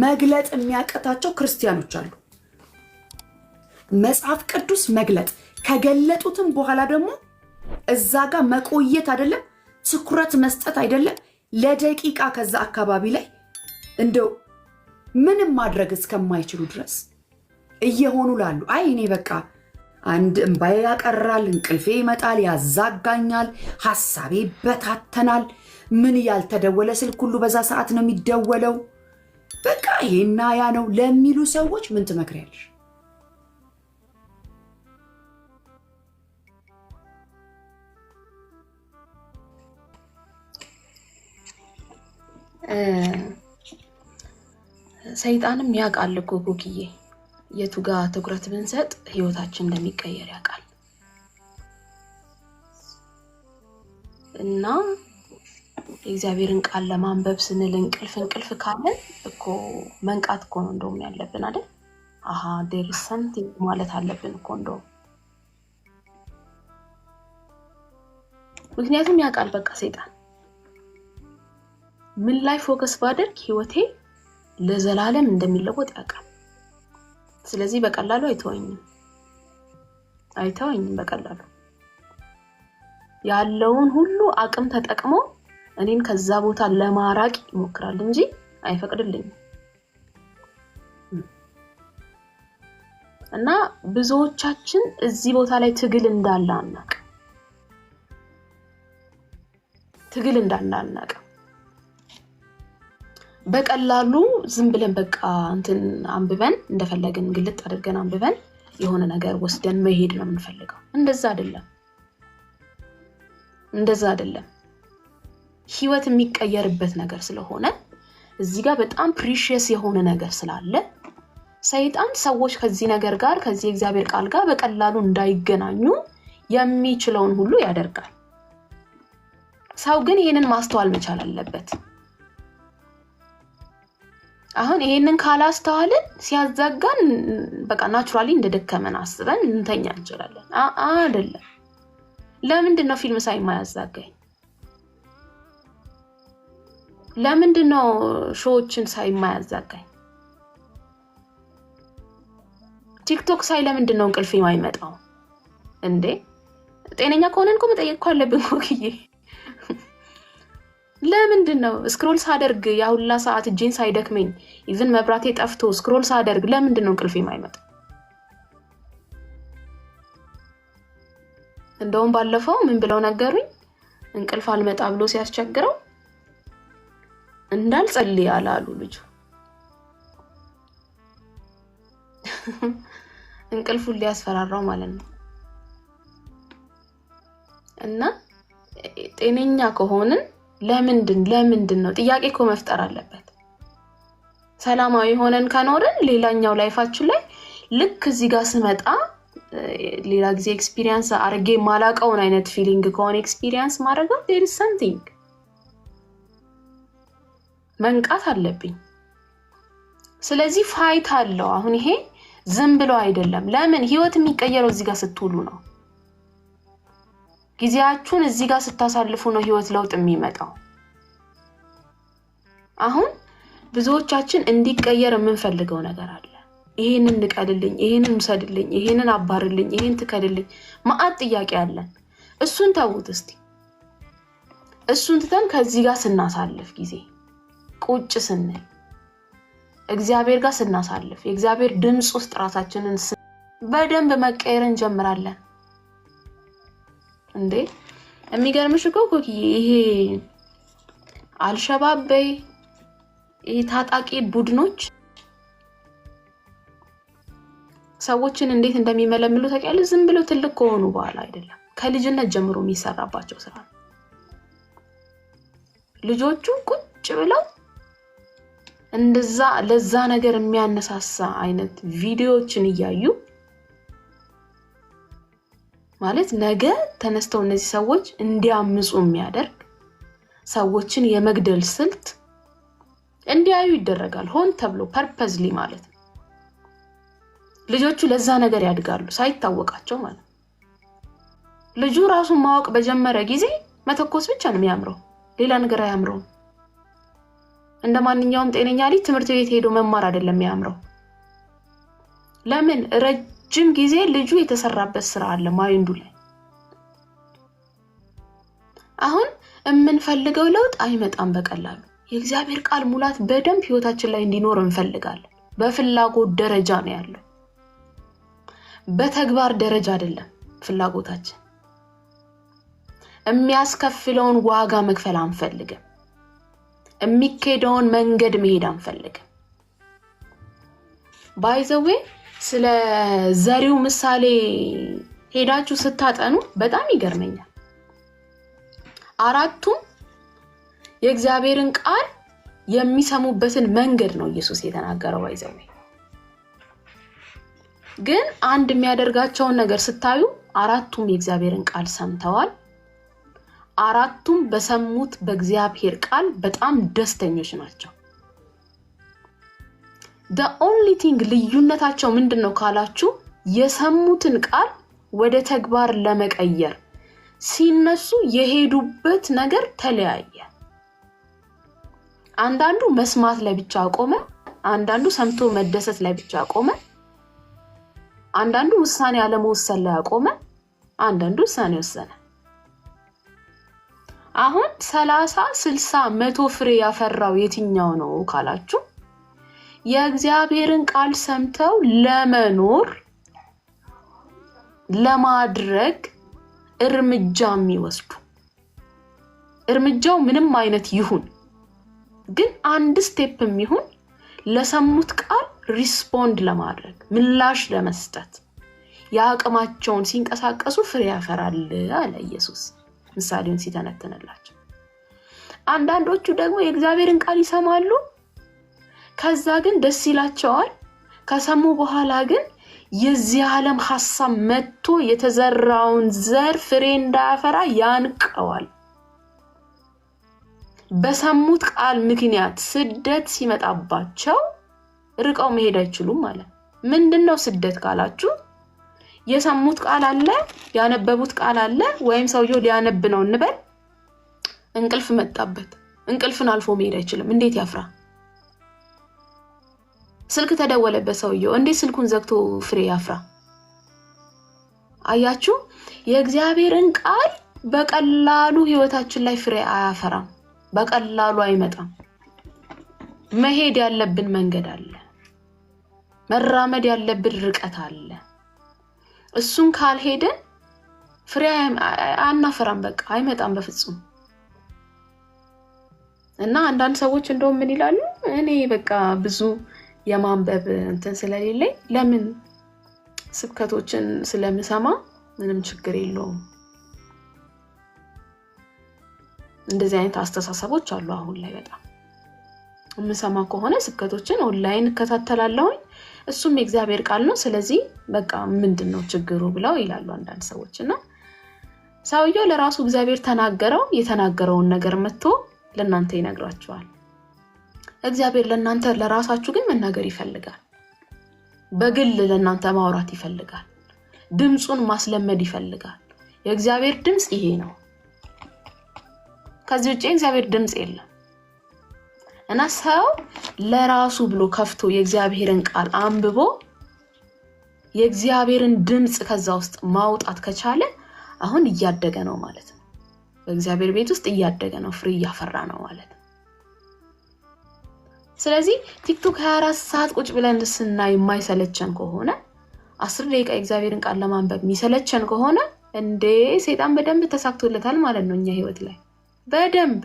መግለጥ የሚያቅታቸው ክርስቲያኖች አሉ። መጽሐፍ ቅዱስ መግለጥ ከገለጡትም በኋላ ደግሞ እዛ ጋር መቆየት አይደለም፣ ትኩረት መስጠት አይደለም፣ ለደቂቃ ከዛ አካባቢ ላይ እንደው ምንም ማድረግ እስከማይችሉ ድረስ እየሆኑ ላሉ አይ እኔ በቃ አንድ እንባዬ ያቀራል፣ እንቅልፌ ይመጣል፣ ያዛጋኛል፣ ሐሳቤ በታተናል፣ ምን ያልተደወለ ስልክ ሁሉ በዛ ሰዓት ነው የሚደወለው፣ በቃ ይሄና ያ ነው ለሚሉ ሰዎች ምን ትመክሪያለሽ? ሰይጣንም ያውቃል እኮ ኮክዬ የቱ ጋር ትኩረት ብንሰጥ ህይወታችን እንደሚቀየር ያውቃል። እና የእግዚአብሔርን ቃል ለማንበብ ስንል እንቅልፍ ካለን እኮ መንቃት እኮ ነው እንደውም ያለብን አይደል? አሃ there is something ማለት አለብን እኮ እንደውም። ምክንያቱም ያውቃል በቃ ሰይጣን ምን ላይ ፎከስ ባደርግ ህይወቴ ለዘላለም እንደሚለወጥ ያውቃል። ስለዚህ በቀላሉ አይተወኝም በቀላሉ ያለውን ሁሉ አቅም ተጠቅሞ እኔን ከዛ ቦታ ለማራቅ ይሞክራል እንጂ አይፈቅድልኝም። እና ብዙዎቻችን እዚህ ቦታ ላይ ትግል እንዳለ አናቅ በቀላሉ ዝም ብለን በቃ እንትን አንብበን እንደፈለግን ግልጥ አድርገን አንብበን የሆነ ነገር ወስደን መሄድ ነው የምንፈልገው። እንደዛ አይደለም። ህይወት የሚቀየርበት ነገር ስለሆነ እዚህ ጋር በጣም ፕሪሺየስ የሆነ ነገር ስላለ ሰይጣን ሰዎች ከዚህ ነገር ጋር ከዚህ እግዚአብሔር ቃል ጋር በቀላሉ እንዳይገናኙ የሚችለውን ሁሉ ያደርጋል። ሰው ግን ይሄንን ማስተዋል መቻል አለበት። አሁን ይሄንን ካላስተዋልን ሲያዛጋን በቃ ናቹራሊ እንደደከመን አስበን እንተኛ እንችላለን። አይደለም። ለምንድነው ፊልም ሳይ ማያዛጋኝ? ለምንድነው ሾዎችን ሳይ ማያዛጋኝ? ቲክቶክ ሳይ ለምንድነው እንቅልፍ የማይመጣው እንዴ? ጤነኛ ከሆነን እኮ መጠየቅ እኮ አለብን ኮክዬ። ለምንድነው ስክሮል ሳደርግ ያውላ ሰዓት እጄን ሳይደክመኝ ኢቭን መብራቴ ጠፍቶ ስክሮል ሳደርግ ለምንድነው እንቅልፍ የማይመጣው? እንደውም ባለፈው ምን ብለው ነገሩኝ? እንቅልፍ አልመጣ ብሎ ሲያስቸግረው እንዳልጸልይ አላሉ ልጁ። እንቅልፉን ሊያስፈራራው ማለት ነው። እና ጤነኛ ከሆነን ለምንድን ነው ጥያቄ እኮ መፍጠር አለበት። ሰላማዊ ሆነን ከኖርን ሌላኛው ላይፋችን ላይ ልክ እዚህ ጋር ስመጣ ሌላ ጊዜ ኤክስፒሪየንስ አርጌ ማላቀውን አይነት ፊሊንግ ከሆነ ኤክስፒሪየንስ ማድረጋው there is something መንቃት አለብኝ። ስለዚህ ፋይት አለው። አሁን ይሄ ዝም ብሎ አይደለም። ለምን ህይወት የሚቀየረው እዚህ ጋር ስትውሉ ነው። ጊዜያችሁን እዚህ ጋር ስታሳልፉ ነው ህይወት ለውጥ የሚመጣው። አሁን ብዙዎቻችን እንዲቀየር የምንፈልገው ነገር አለ። ይሄንን ንቀልልኝ፣ ይሄንን ውሰድልኝ፣ ይሄንን አባርልኝ፣ ይሄን ትከልልኝ ማአት ጥያቄ አለን። እሱን ተውት እስቲ። እሱን ትተን ከዚህ ጋር ስናሳልፍ ጊዜ ቁጭ ስንል እግዚአብሔር ጋር ስናሳልፍ የእግዚአብሔር ድምጽ ውስጥ ራሳችንን በደንብ መቀየር እንጀምራለን። እንዴ የሚገርምሽ እኮ ኮክዬ ይሄ አልሸባብ ይሄ ታጣቂ ቡድኖች ሰዎችን እንዴት እንደሚመለምሉ ታውቂያለሽ? ዝም ብለው ትልቅ ከሆኑ በኋላ አይደለም፣ ከልጅነት ጀምሮ የሚሰራባቸው ስራ። ልጆቹ ቁጭ ብለው እንደዛ ለዛ ነገር የሚያነሳሳ አይነት ቪዲዮዎችን እያዩ ማለት ነገ ተነስተው እነዚህ ሰዎች እንዲያምጹ የሚያደርግ ሰዎችን የመግደል ስልት እንዲያዩ ይደረጋል። ሆን ተብሎ ፐርፐዝሊ ማለት ነው። ልጆቹ ለዛ ነገር ያድጋሉ ሳይታወቃቸው ማለት ነው። ልጁ ራሱን ማወቅ በጀመረ ጊዜ መተኮስ ብቻ ነው የሚያምረው፣ ሌላ ነገር አያምረውም። እንደማንኛውም ጤነኛ ልጅ ትምህርት ቤት ሄዶ መማር አይደለም የሚያምረው። ለምን? ረጅም ጊዜ ልጁ የተሰራበት ስራ አለ ማይንዱ ላይ። አሁን የምንፈልገው ለውጥ አይመጣም በቀላሉ። የእግዚአብሔር ቃል ሙላት በደንብ ህይወታችን ላይ እንዲኖር እንፈልጋለን። በፍላጎት ደረጃ ነው ያለው፣ በተግባር ደረጃ አይደለም ፍላጎታችን። የሚያስከፍለውን ዋጋ መክፈል አንፈልግም። የሚከደውን መንገድ መሄድ አንፈልግም። ባይ ዘ ዌይ ስለ ዘሪው ምሳሌ ሄዳችሁ ስታጠኑ በጣም ይገርመኛል። አራቱም የእግዚአብሔርን ቃል የሚሰሙበትን መንገድ ነው ኢየሱስ የተናገረው አይዘው ግን አንድ የሚያደርጋቸው ነገር ስታዩ አራቱም የእግዚአብሔርን ቃል ሰምተዋል አራቱም በሰሙት በእግዚአብሔር ቃል በጣም ደስተኞች ናቸው the only thing ልዩነታቸው ምንድነው ካላችሁ የሰሙትን ቃል ወደ ተግባር ለመቀየር ሲነሱ የሄዱበት ነገር ተለያየ አንዳንዱ መስማት ላይ ብቻ ቆመ አንዳንዱ ሰምቶ መደሰት ላይ ብቻ ቆመ አንዳንዱ ውሳኔ አለመወሰን ላይ ቆመ አንዳንዱ ውሳኔ ወሰነ አሁን 30 60 100 ፍሬ ያፈራው የትኛው ነው ካላችሁ የእግዚአብሔርን ቃል ሰምተው ለመኖር ለማድረግ እርምጃ የሚወስዱ እርምጃው ምንም አይነት ይሁን ግን አንድ ስቴፕም ይሁን ለሰሙት ቃል ሪስፖንድ ለማድረግ ምላሽ ለመስጠት ያቀማቸውን ሲንቀሳቀሱ ፍሬ ያፈራል አለ ኢየሱስ ምሳሌውን ሲተነተነላቸው አንዳንዶቹ ደግሞ የእግዚአብሔርን ቃል ይሰማሉ ከዛ ግን ደስ ይላቸዋል ከሰሙ በኋላ ግን የዚህ ዓለም ሐሳብ መጥቶ የተዘራውን ዘር ፍሬ እንዳያፈራ ያንቀዋል በሰሙት ቃል ምክንያት ስደት ሲመጣባቸው ርቀው መሄድ አይችሉም ማለት ምንድነው ስደት ካላችሁ የሰሙት ቃል አለ ያነበቡት ቃል አለ ወይም ሰውየው ሊያነብ ነው እንበል እንቅልፍ መጣበት እንቅልፍን አልፎ መሄድ አይችልም እንዴት ያፍራ ስልክ ተደወለበት ሰውየው እንዴት ስልኩን ዘግቶ ፍሬ ያፍራ አያችሁ የእግዚአብሔርን ቃል በቀላሉ ህይወታችን ላይ ፍሬ አያፈራም በቀላሉ አይመጣም መሄድ ያለብን መንገድ አለ መራመድ ያለብን ርቀት አለ እሱን ካልሄድን ፍሬ አናፈራም በቃ አይመጣም በፍጹም እና አንዳንድ ሰዎች እንደው ምን ይላሉ እኔ በቃ ብዙ የማንበብ እንትን ስለሌለኝ ለምን ስብከቶችን ስለምሰማ ምንም ችግር የለውም እንደዚህ አይነት አስተሳሰቦች አሉ አሁን ላይ በጣም የምሰማ ከሆነ ስብከቶችን ኦንላይን እከታተላለሁ እሱም የእግዚአብሔር ቃል ነው ስለዚህ በቃ ምንድነው ችግሩ ብለው ይላሉ አንዳንድ ሰዎችና ሰውየው ለራሱ እግዚአብሔር ተናገረው የተናገረውን ነገር መጥቶ ለናንተ ይነግራችኋል እግዚአብሔር ለናንተ ለራሳችሁ ግን መናገር ይፈልጋል በግል ለናንተ ማውራት ይፈልጋል ድምጹን ማስለመድ ይፈልጋል የእግዚአብሔር ድምጽ ይሄ ነው ከዚህ ውጪ እግዚአብሔር ድምጽ የለም እና ሰው ለራሱ ብሎ ከፍቶ የእግዚአብሔርን ቃል አንብቦ የእግዚአብሔርን ድምጽ ከዛ ውስጥ ማውጣት ከቻለ አሁን እያደገ ነው ማለት ነው በእግዚአብሔር ቤት ውስጥ እያደገ ነው ፍሬ ያፈራ ነው ማለት ነው ስለዚህ ቲክቶክ 24 ሰዓት ቁጭ ብለን ስናይ የማይሰለቸን ከሆነ 10 ደቂቃ የእግዚአብሔርን ቃል ለማንበብ የሚሰለቸን ከሆነ እንዴ ሰይጣን በደንብ ተሳክቶለታል ማለት ነው እኛ ህይወት ላይ በደንብ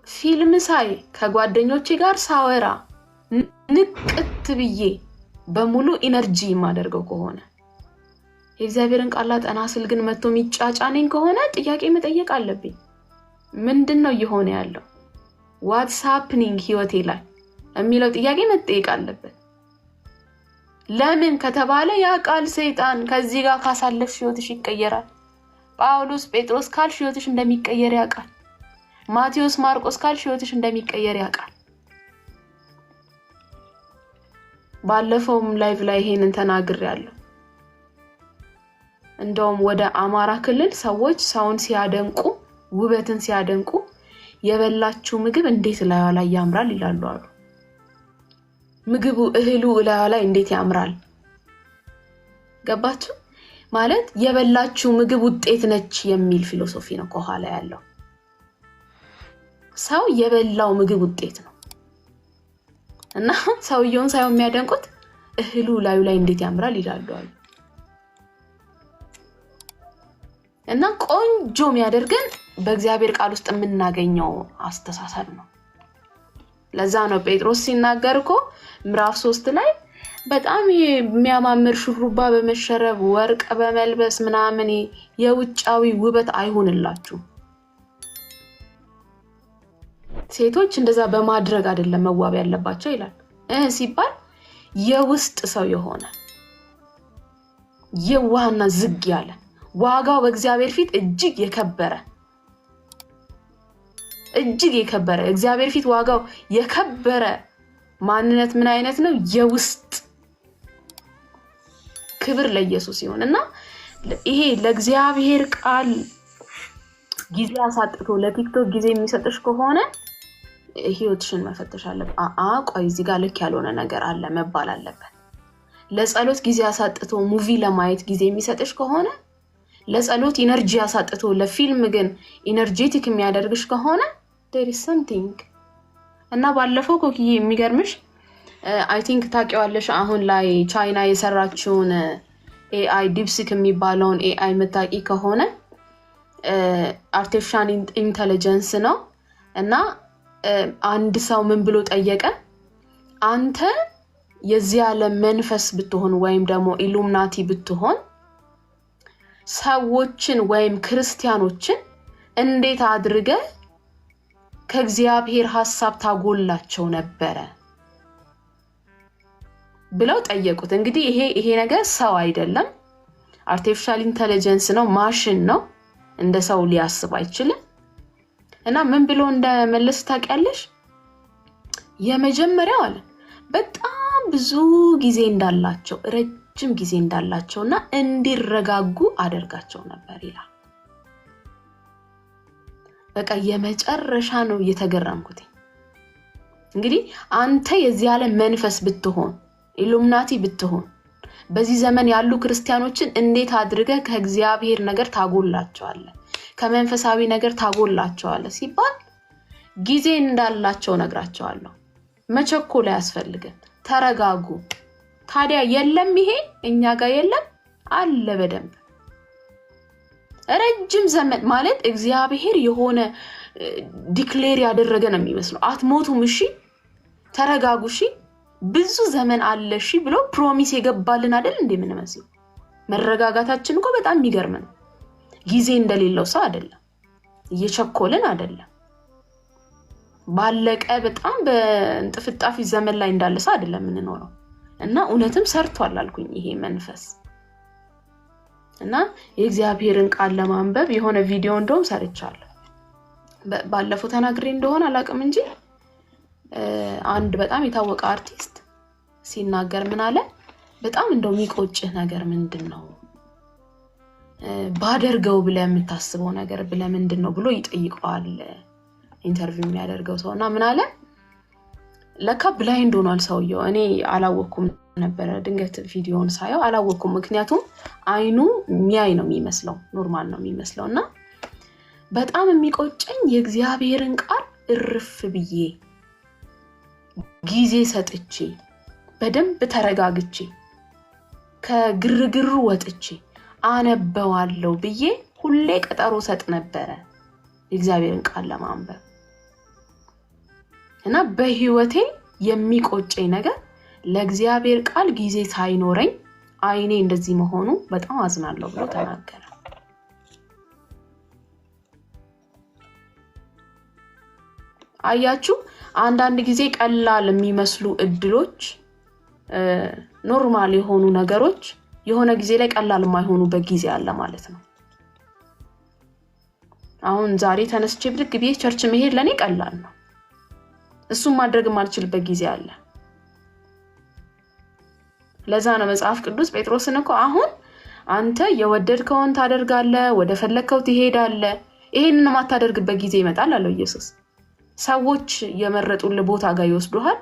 ፊልም ሳይ ከጓደኞቼ ጋር ሳወራ ንቅት ብዬ በሙሉ ኢነርጂ ማደርገው ከሆነ የእግዚአብሔርን ቃል አጠና ስል ግን መጥቶ የሚጫጫነኝ ከሆነ ጥያቄ መጠየቅ አለብኝ ምንድነው እየሆነ ያለው what's happening ህይወቴ ላይ የሚለው ጥያቄ መጠየቅ አለበት ለምን ከተባለ ያ ቃል ሰይጣን ከዚህ ጋር ካሳለፍሽ ህይወትሽ ይቀየራል ጳውሎስ ጴጥሮስ ካልሽ ህይወትሽ እንደሚቀየር ያውቃል ማቴዎስ ማርቆስ ካልሽ ህይወትሽ እንደሚቀየር ያውቃል ባለፈውም ላይቭ ላይ ይሄንን ተናግሬያለሁ እንደውም ወደ አማራ ክልል ሰዎች ሰውን ሲያደንቁ ውበትን ሲያደንቁ የበላችሁ ምግብ እንዴት ላይ ያምራል ይላሉ አሉ ምግቡ እህሉ ላይ እንዴት ያምራል ገባችሁ ማለት የበላችሁ ምግብ ውጤት ነች የሚል ፊሎሶፊ ነው ከኋላ ያለው ሰው የበላው ምግብ ውጤት ነው እና ሰውየውን ሳይሆን የሚያደንቁት እህሉ ላይ እንዴት ያምራል ይላሉ አሉ እና ቆንጆ የሚያደርገን በእግዚአብሔር ቃል ውስጥ የምናገኘው አስተሳሰብ ነው ለዛ ነው ጴጥሮስ ሲናገርኮ ምዕራፍ 3 ላይ በጣም የሚያማምር ሹሩባ በመሸረብ ወርቅ በመልበስ ምናምን የውጫዊ ውበት አይሆንላችሁ ሴቶች እንደዛ በማድረግ አይደለም መዋብ ያለባቸው ይላል ሲባል የውስጥ ሰው የሆነ የዋህና ዝግ ያለ ዋጋው በእግዚአብሔር ፊት እጅግ የከበረ እግዚአብሔር ፊት ዋጋው የከበረ ማንነት ምን አይነት ነው? የውስጥ ክብር ለኢየሱስ ይሁንና ይሄ ለእግዚአብሔር ቃል ጊዜ አሳጥቶ ለቲክቶክ ጊዜ የሚሰጥሽ ከሆነ ህይወትሽን መፈተሽ አለበት። ቆይ እዚህ ጋር ልክ ያልሆነ ነገር አለ መባል አለበት። ለጸሎት ጊዜ አሳጥቶ ሙቪ ለማየት ጊዜ የሚሰጥሽ ከሆነ ለጸሎት ኢነርጂ አሳጥቶ ለፊልም ግን ኢነርጄቲክ የሚያደርግሽ ከሆነ there is something እና ባለፈው ኮኪዬ የሚገርምሽ አይ ቲንክ ታውቂዋለሽ አሁን ላይ ቻይና የሰራችውን ኤአይ ዲፕሲክ የሚባለውን ኤአይ መታቂ ከሆነ አርቲፊሻል ኢንተለጀንስ ነው እና አንድ ሰው ምን ብሎ ጠየቀ አንተ የዚህ ዓለም መንፈስ ብትሆን ወይም ደግሞ ኢሉሚናቲ ብትሆን ሰዎችን ወይም ክርስቲያኖችን እንዴት አድርገ ከእግዚአብሔር ሐሳብ ታጎላቸው ነበር ብለው ጠየቁት። እንግዲህ ይሄ ነገር ሰው አይደለም አርቲፊሻል ኢንተለጀንስ ነው ማሽን ነው እንደ ሰው ሊያስብ አይችልም እና ምን ብሎ እንደመለስ ታውቂያለሽ? የመጀመሪያው አለ በጣም ብዙ ጊዜ እንዳላቸው ረጅም ጊዜ እንዳላቸውና እንዲረጋጉ አደርጋቸው ነበር ይላል። በቃ የመጨረሻ ነው የተገረምኩት። እንግዲህ አንተ የዚህ ዓለም መንፈስ ብትሆን ኢሉሚናቲ ብትሆን በዚህ ዘመን ያሉ ክርስቲያኖችን እንዴት አድርገህ ከእግዚአብሔር ነገር ታጎላቸዋለህ ከመንፈሳዊ ነገር ታጎላቸዋለህ ሲባል ጊዜ እንዳላቸው ነግራቸዋለሁ። መቸኮል አያስፈልግም። ተረጋጉ። ታዲያ የለም ይሄ እኛ ጋር የለም አለ በደንብ ረጅም ዘመን ማለት እግዚአብሔር የሆነ ዲክሌር ያደረገ ነው የሚመስለው። አትሞቱም እሺ ተረጋጉ እሺ ብዙ ዘመን አለ እሺ ብሎ ፕሮሚስ የገባልን አይደል እንዴ ምን መስሎ መረጋጋታችን እኮ በጣም የሚገርም ነው። ጊዜ እንደሌለው ሰው አይደለም እየቸኮልን አይደለም ባለቀ በጣም በእንጥፍጣፊ ዘመን ላይ እንዳለ ሰው አይደለም የምንኖረው እና እውነትም ሰርቷል አልኩኝ ይሄ መንፈስ እና የእግዚአብሔርን ቃል ለማንበብ የሆነ ቪዲዮ እንደውም ሰርቻለሁ ባለፈው ተናግሬ እንደሆነ አላቅም እንጂ አንድ በጣም የታወቀ አርቲስት ሲናገር ምን አለ በጣም እንደው የሚቆጭህ ነገር ምንድነው ባደርገው ብለህ የምታስበው ነገር ብለህ ምንድነው ብሎ ይጠይቀዋል ኢንተርቪው የሚያደርገው ሰውና ምን አለ ለካ ብላይንድ ሆኗል ሰውየው እኔ አላወኩም ነበር ድንገት ቪዲዮውን ሳየው አላወኩም ምክንያቱም አይኑ ሚያይ ነው የሚመስለው ኖርማል ነው የሚመስለውና በጣም የሚቆጨኝ የእግዚአብሔርን ቃል እርፍ ብዬ ጊዜ ሰጥቼ በደንብ ተረጋግቼ ከግርግሩ ወጥቼ አነበዋለሁ ብዬ ሁሌ ቀጠሮ ሰጥ ነበር የእግዚአብሔርን ቃል ለማንበብ እና በህይወቴ የሚቆጨኝ ነገር ለእግዚአብሔር ቃል ጊዜ ሳይኖረኝ አይኔ እንደዚህ መሆኑ በጣም አዝናለሁ ብሎ ተናገረ። አያችሁ አንዳንድ ጊዜ ቀላል የሚመስሉ እድሎች ኖርማል የሆኑ ነገሮች የሆነ ጊዜ ላይ ቀላል የማይሆኑበት ጊዜ አለ ማለት ነው። አሁን ዛሬ ተነስቼ ብድግ ብዬ ቸርች መሄድ ለኔ ቀላል ነው እሱም ማድረግ ማልችልበት ጊዜ አለ። ለዛ ነው መጽሐፍ ቅዱስ ጴጥሮስን እኮ አሁን አንተ የወደድከውን ታደርጋለህ ወደ ፈለከው ትሄዳለህ ይሄንን ማታደርግበት ጊዜ ይመጣል አለው ኢየሱስ። ሰዎች የመረጡልህ ቦታ ጋር ይወስዱሃል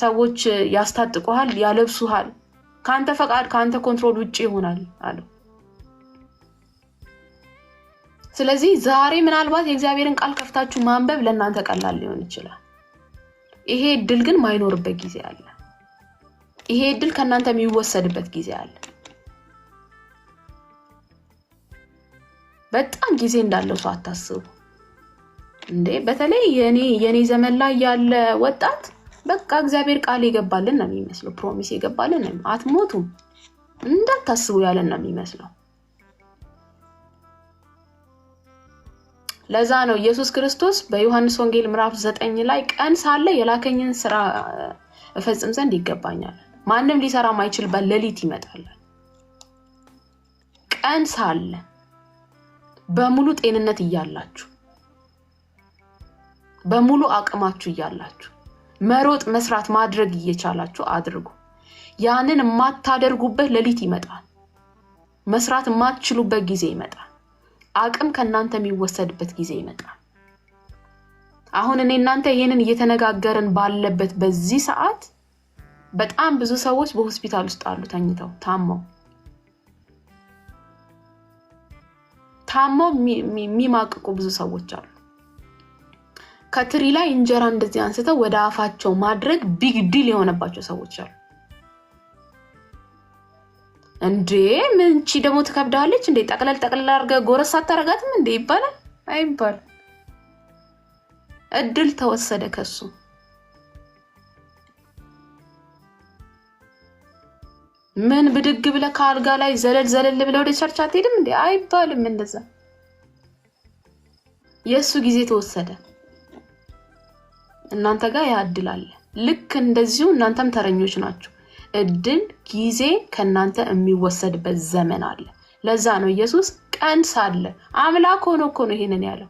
ሰዎች ያስታጥቁሃል ያለብሱሃል ካንተ ፈቃድ ካንተ ኮንትሮል ውጪ ይሆናል አለው። ስለዚህ ዛሬ ምናልባት የእግዚአብሔርን ቃል ከፍታችሁ ማንበብ ለእናንተ ቀላል ሊሆን ይችላል። ይሄ እድል ግን ማይኖርበት ጊዜ አለ። ይሄ እድል ከናንተ የሚወሰድበት ጊዜ አለ። በጣም ጊዜ እንዳለው ሰው አታስቡ እንዴ። በተለይ የኔ ዘመን ላይ ያለ ወጣት በቃ እግዚአብሔር ቃል የገባልን ነው የሚመስለው ፕሮሚስ የገባልን ነው አትሞቱም እንዳታስቡ ያለን ነው የሚመስለው። ለዛ ነው ኢየሱስ ክርስቶስ በዮሐንስ ወንጌል ምዕራፍ 9 ላይ ቀን ሳለ የላከኝን ስራ እፈጽም ዘንድ ይገባኛል፣ ማንም ሊሰራ ማይችል በሌሊት ይመጣል። ቀን ሳለ በሙሉ ጤንነት እያላችሁ በሙሉ አቅማችሁ እያላችሁ መሮጥ መስራት ማድረግ እየቻላችሁ አድርጉ። ያንን ማታደርጉበት ሌሊት ይመጣል። መስራት ማትችሉበት ጊዜ ይመጣል። አቅም ከናንተ የሚወሰድበት ጊዜ ይመጣል። አሁን እኔ እናንተ ይሄንን እየተነጋገርን ባለበት በዚህ ሰዓት በጣም ብዙ ሰዎች በሆስፒታል ውስጥ አሉ፣ ተኝተው ታመው የሚማቅቁ ብዙ ሰዎች አሉ። ከትሪ ላይ እንጀራ እንደዚህ አንስተው ወደ አፋቸው ማድረግ ቢግ ዲል የሆነባቸው ሰዎች አሉ። እንዴ ምንቺ ደግሞ ትከብዳለች እንዴ ጠቅለል አድርገህ ጎረስ አታረጋትም እንዴ ይባላል አይባል። እድል ተወሰደ ከሱ። ምን ብድግ ብለህ ከአልጋ ላይ ዘለል ብለህ ወደ ቸርች አትሄድም እንዴ አይባልም። እንደዛ የሱ ጊዜ ተወሰደ። እናንተ ጋር ያ እድል አለ። ልክ እንደዚሁ እናንተም ተረኞች ናችሁ። እድል ጊዜ ከናንተ የሚወሰድበት ዘመን አለ። ለዛ ነው ኢየሱስ ቀን ሳለ አምላክ ሆኖ እኮ ነው ይሄንን ያለው።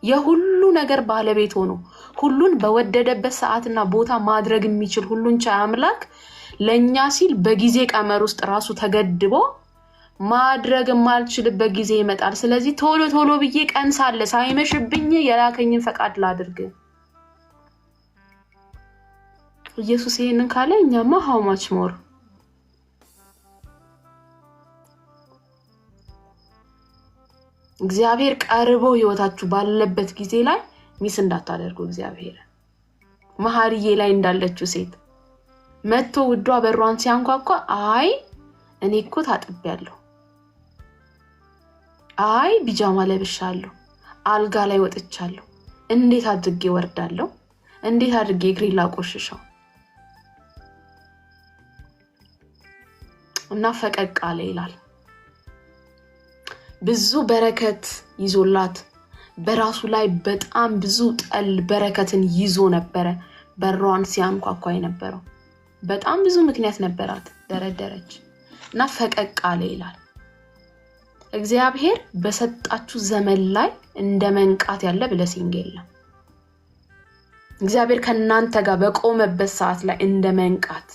የሁሉ ነገር ባለቤት ሆኖ ሁሉን በወደደበት ሰዓትና ቦታ ማድረግ የሚችል ሁሉን ቻይ አምላክ ለኛ ሲል በጊዜ ቀመር ውስጥ ራሱ ተገድቦ ማድረግ የማልችልበት ጊዜ ይመጣል። ስለዚህ ቶሎ ብዬ ቀን ሳለ ሳይመሽብኝ የላከኝን ፈቃድ ላድርግ። ኢየሱስ ይሄንን ካለ እኛማ how much more። እግዚአብሔር ቀርቦ ህይወታችሁ ባለበት ጊዜ ላይ ሚስ እንዳታደርጉ። እግዚአብሔር መሐሪዬ ላይ እንዳለችው ሴት መጥቶ ውዷ በሯን ሲያንኳኳ አይ እኔ እኮ ታጥቤያለሁ፣ አይ ቢጃማ ለብሻለሁ፣ አልጋ ላይ ወጥቻለሁ፣ እንዴት አድርጌ ወርዳለሁ፣ እንዴት አድርጌ እግሬ ላቆሽሻው እና ፈቀቅ አለ ይላል። ብዙ በረከት ይዞላት በራሱ ላይ በጣም ብዙ ጠል በረከትን ይዞ ነበረ በሯን ሲያንኳኳ የነበረው። በጣም ብዙ ምክንያት ነበራት፣ ደረደረች እና ፈቀቅ አለ ይላል። እግዚአብሔር በሰጣችሁ ዘመን ላይ እንደ መንቃት ያለ ብለሲንግ የለም። እግዚአብሔር ከናንተ ጋር በቆመበት ሰዓት ላይ እንደ መንቃት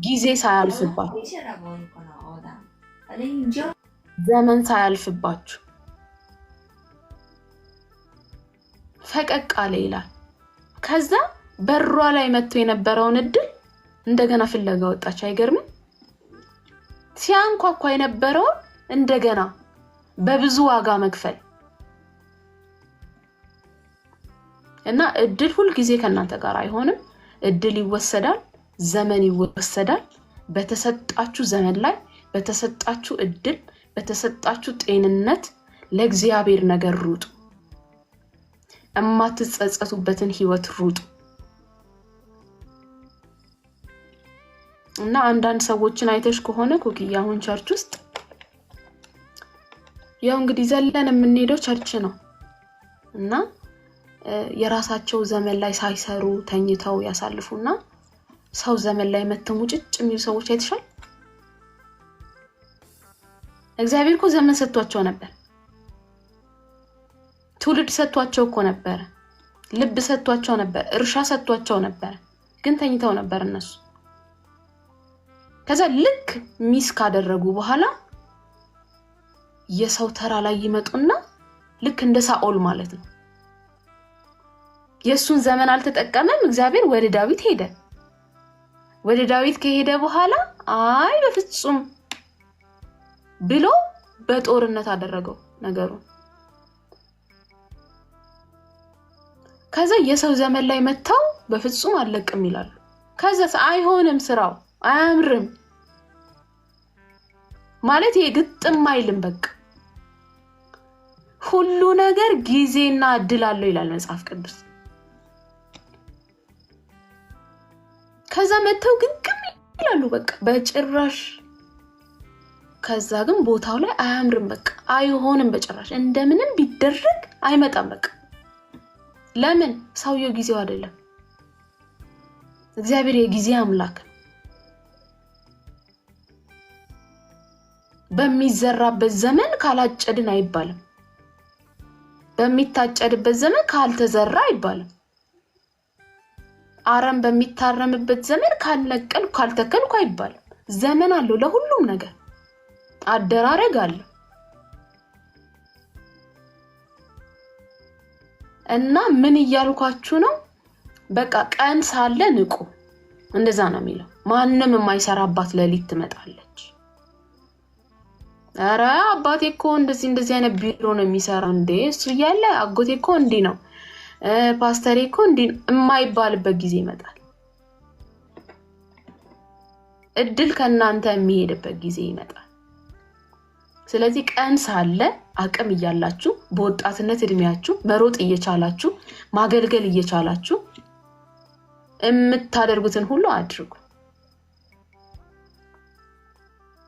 ጊዜ ሳያልፍባችሁ ዘመን ሳያልፍባችሁ ፈቀቅ አለ ይላል። ከዛ በሯ ላይ መጥቶ የነበረውን እድል እንደገና ፍለጋ ወጣች። አይገርምም? ሲያንኳኳ የነበረው እንደገና በብዙ ዋጋ መክፈል እና እድል ሁሉ ጊዜ ከናንተ ጋር አይሆንም። እድል ይወሰዳል፣ ዘመን ይወሰዳል። በተሰጣችሁ ዘመን ላይ በተሰጣችሁ እድል በተሰጣችሁ ጤንነት ለእግዚአብሔር ነገር ሩጡ። እማትጸጸቱበትን ህይወት ሩጡ። እና አንዳንድ ሰዎችን አይተሽ ከሆነ ኮኪያ አሁን ቸርች ውስጥ ያው እንግዲህ ዘለን የምንሄደው ቸርች ነው እና የራሳቸው ዘመን ላይ ሳይሰሩ ተኝተው ያሳልፉና ሰው ዘመን ላይ መተው ሙጭጭ የሚሉ ሰዎች አይተሻል? እግዚአብሔር እኮ ዘመን ሰጥቷቸው ነበር። ትውልድ ሰጥቷቸው እኮ ነበር። ልብ ሰጥቷቸው ነበር። እርሻ ሰጥቷቸው ነበር። ግን ተኝተው ነበር እነሱ። ከዛ ልክ ሚስ ካደረጉ በኋላ የሰው ተራ ላይ ይመጡና ልክ እንደ ሳኦል ማለት ነው። የሱን ዘመን አልተጠቀመም። እግዚአብሔር ወደ ዳዊት ሄደ። ወደ ዳዊት ከሄደ በኋላ አይ በፍጹም ብሎ በጦርነት አደረገው ነገሩ። ከዛ የሰው ዘመን ላይ መተው በፍጹም አለቅም ይላሉ። ከዛ አይሆንም፣ ስራው አያምርም ማለት የግጥም አይልም። በቃ ሁሉ ነገር ጊዜና እድል አለው ይላል መጽሐፍ ቅዱስ። ከዛ መተው ግጥም ይላሉ። በቃ በጭራሽ ከዛ ግን ቦታው ላይ አያምርም በቃ አይሆንም በጭራሽ እንደምንም ቢደረግ አይመጣም በቃ ለምን ሰውየው ጊዜው አይደለም እግዚአብሔር የጊዜ አምላክ በሚዘራበት ዘመን ካላጨድን አይባልም በሚታጨድበት ዘመን ካልተዘራ አይባልም አረም በሚታረምበት ዘመን ካልነቀልኩ ካልተከልኩ አይባልም ዘመን አለው ለሁሉም ነገር አደራረግ አለ እና ምን ይያልኳችሁ ነው በቃ ቀን ሳለ ንቁ እንደዛ ነው የሚለው ማንንም የማይሰራባት ለሊት ትመጣለች አራ አባቴ እኮ እንደዚህ አይነት ቢሮ ነው የሚሰራው እንዴ እሱ ያለ አጎቴ እኮ እንዴ ነው ፓስተር እኮ እንዴ የማይባልበት ጊዜ ይመጣል እድል ከናንተ የሚሄድበት ጊዜ ይመጣል ስለዚህ ቀን ሳለ አቅም ይያላችሁ በወጣትነት እድሜያችሁ መሮጥ እየቻላችሁ ማገልገል እየቻላችሁ እምታደርጉትን ሁሉ አድርጉ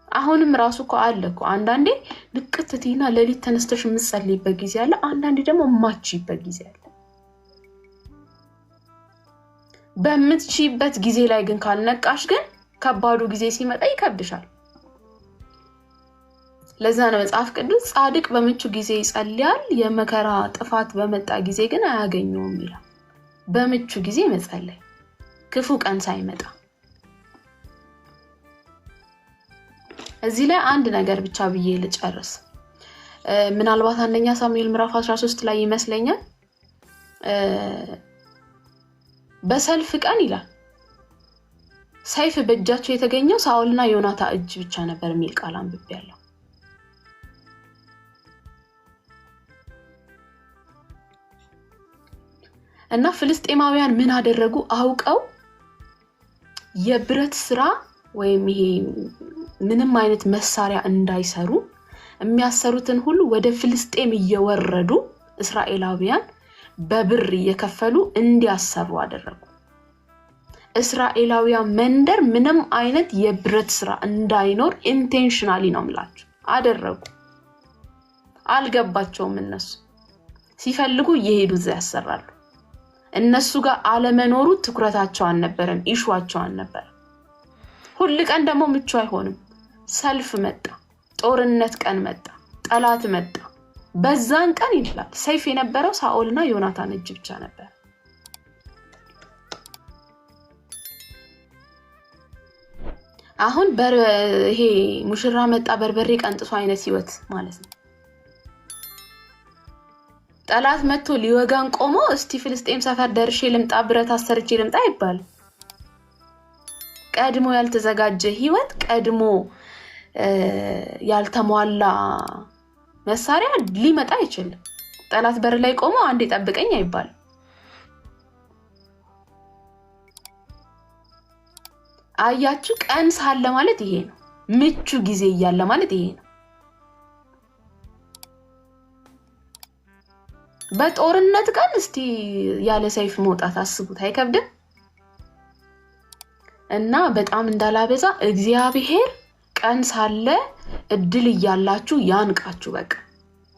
አሁንም ራሱ እኮ አለኩ አንዳንዴ ልቅትቲና ለሊት ተነስተሽ የምትጸልይበት ጊዜ አለ አንዳንዴ ደግሞ ማቺበት ጊዜ አለ በምትቺበት ጊዜ ላይ ግን ካልነቃሽ ግን ከባዱ ጊዜ ሲመጣ ይከብድሻል ለዛ ነው መጽሐፍ ቅዱስ ጻድቅ በምቹ ጊዜ ይጸልያል የመከራ ጥፋት በመጣ ጊዜ ግን አያገኘውም ይላል በምቹ ጊዜ መጸለይ ክፉ ቀን ሳይመጣ እዚህ ላይ አንድ ነገር ብቻ ብዬ ልጨርስ ምናልባት አንደኛ ሳሙኤል ምዕራፍ 13 ላይ ይመስለኛል በሰልፍ ቀን ይላል ሰይፍ በእጃቸው የተገኘው ሳኦልና ዮናታ እጅ ብቻ ነበር የሚል ቃል አንብቤያለሁ እና ፍልስጤማውያን ምን አደረጉ አውቀው የብረት ስራ ወይም ይሄ ምንም አይነት መሳሪያ እንዳይሰሩ የሚያሰሩትን ሁሉ ወደ ፍልስጤም እየወረዱ እስራኤላውያን በብር እየከፈሉ እንዲያሰሩ አደረጉ እስራኤላውያን መንደር ምንም አይነት የብረት ስራ እንዳይኖር ኢንቴንሽናሊ ነው ማለት አደረጉ አልገባቸውም እነሱ ሲፈልጉ እየሄዱ እዛ ያሰራሉ እነሱ ጋር አለመኖሩ ትኩረታቸው አልነበረም ኢሹዋቸው አልነበረ ሁሉ ቀን ደግሞ ምቹ አይሆንም ሰልፍ መጣ ጦርነት ቀን መጣ ጠላት መጣ በዛን ቀን ይላል ሰይፍ የነበረው ሳኦልና ዮናታን እጅ ብቻ ነበር አሁን ይሄ ሙሽራ መጣ በርበሬ ቀንጥሶ አይነት ህይወት ማለት ነው ጠላት መጥቶ ሊወጋን ቆሞ እስቲ ፍልስጤም ሰፈር ደርሼ ልምጣ ብረት አሰርቼ ልምጣ ይባል ቀድሞ ያልተዘጋጀ ህይወት ቀድሞ ያልተሟላ መሳሪያ ሊመጣ አይችልም ጠላት በር ላይ ቆሞ አንዴ ጠብቀኝ አይባል አያችሁ ቀን ሳለ ማለት ይሄ ነው ምቹ ጊዜ ያለ ማለት ይሄ ነው በጦርነት ቀን እስቲ ያለ ሰይፍ መውጣት አስቡት አይከብድም እና በጣም እንዳላበዛ እግዚአብሔር ቀን ሳለ እድል ይያላችሁ ያንቃችሁ በቃ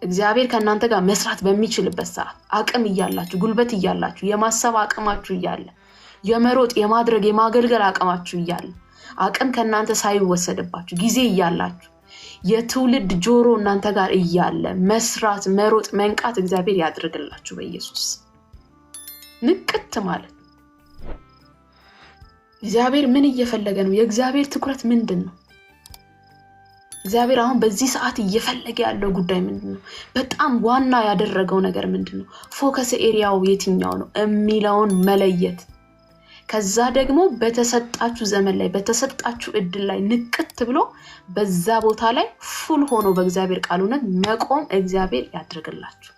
እግዚአብሔር ከናንተ ጋር መስራት በሚችልበት ሰዓት አቅም ይያላችሁ ጉልበት ይያላችሁ የማሰብ አቅማችሁ ይያለ የመሮጥ የማድረግ የማገልገል አቅማችሁ ይያለ አቅም ከናንተ ሳይወሰድባችሁ ጊዜ ይያላችሁ የትውልድ ጆሮ እናንተ ጋር ይያለ መስራት መሮጥ መንቃት እግዚአብሔር ያድርግላችሁ በኢየሱስ ንቅት ማለት እግዚአብሔር ምን እየፈለገ ነው የእግዚአብሔር ትኩረት ምንድነው እግዚአብሔር አሁን በዚህ ሰዓት እየፈለገ ያለው ጉዳይ ምንድነው በጣም ዋና ያደረገው ነገር ምንድነው ፎከስ ኤሪያው የትኛው ነው የሚለውን መለየት ከዛ ደግሞ በተሰጣችሁ ዘመን ላይ በተሰጣችሁ እድል ላይ ንቅት ብሎ በዛ ቦታ ላይ ፉል ሆኖ በእግዚአብሔር ቃል ሆነ መቆም እግዚአብሔር ያድርግላችሁ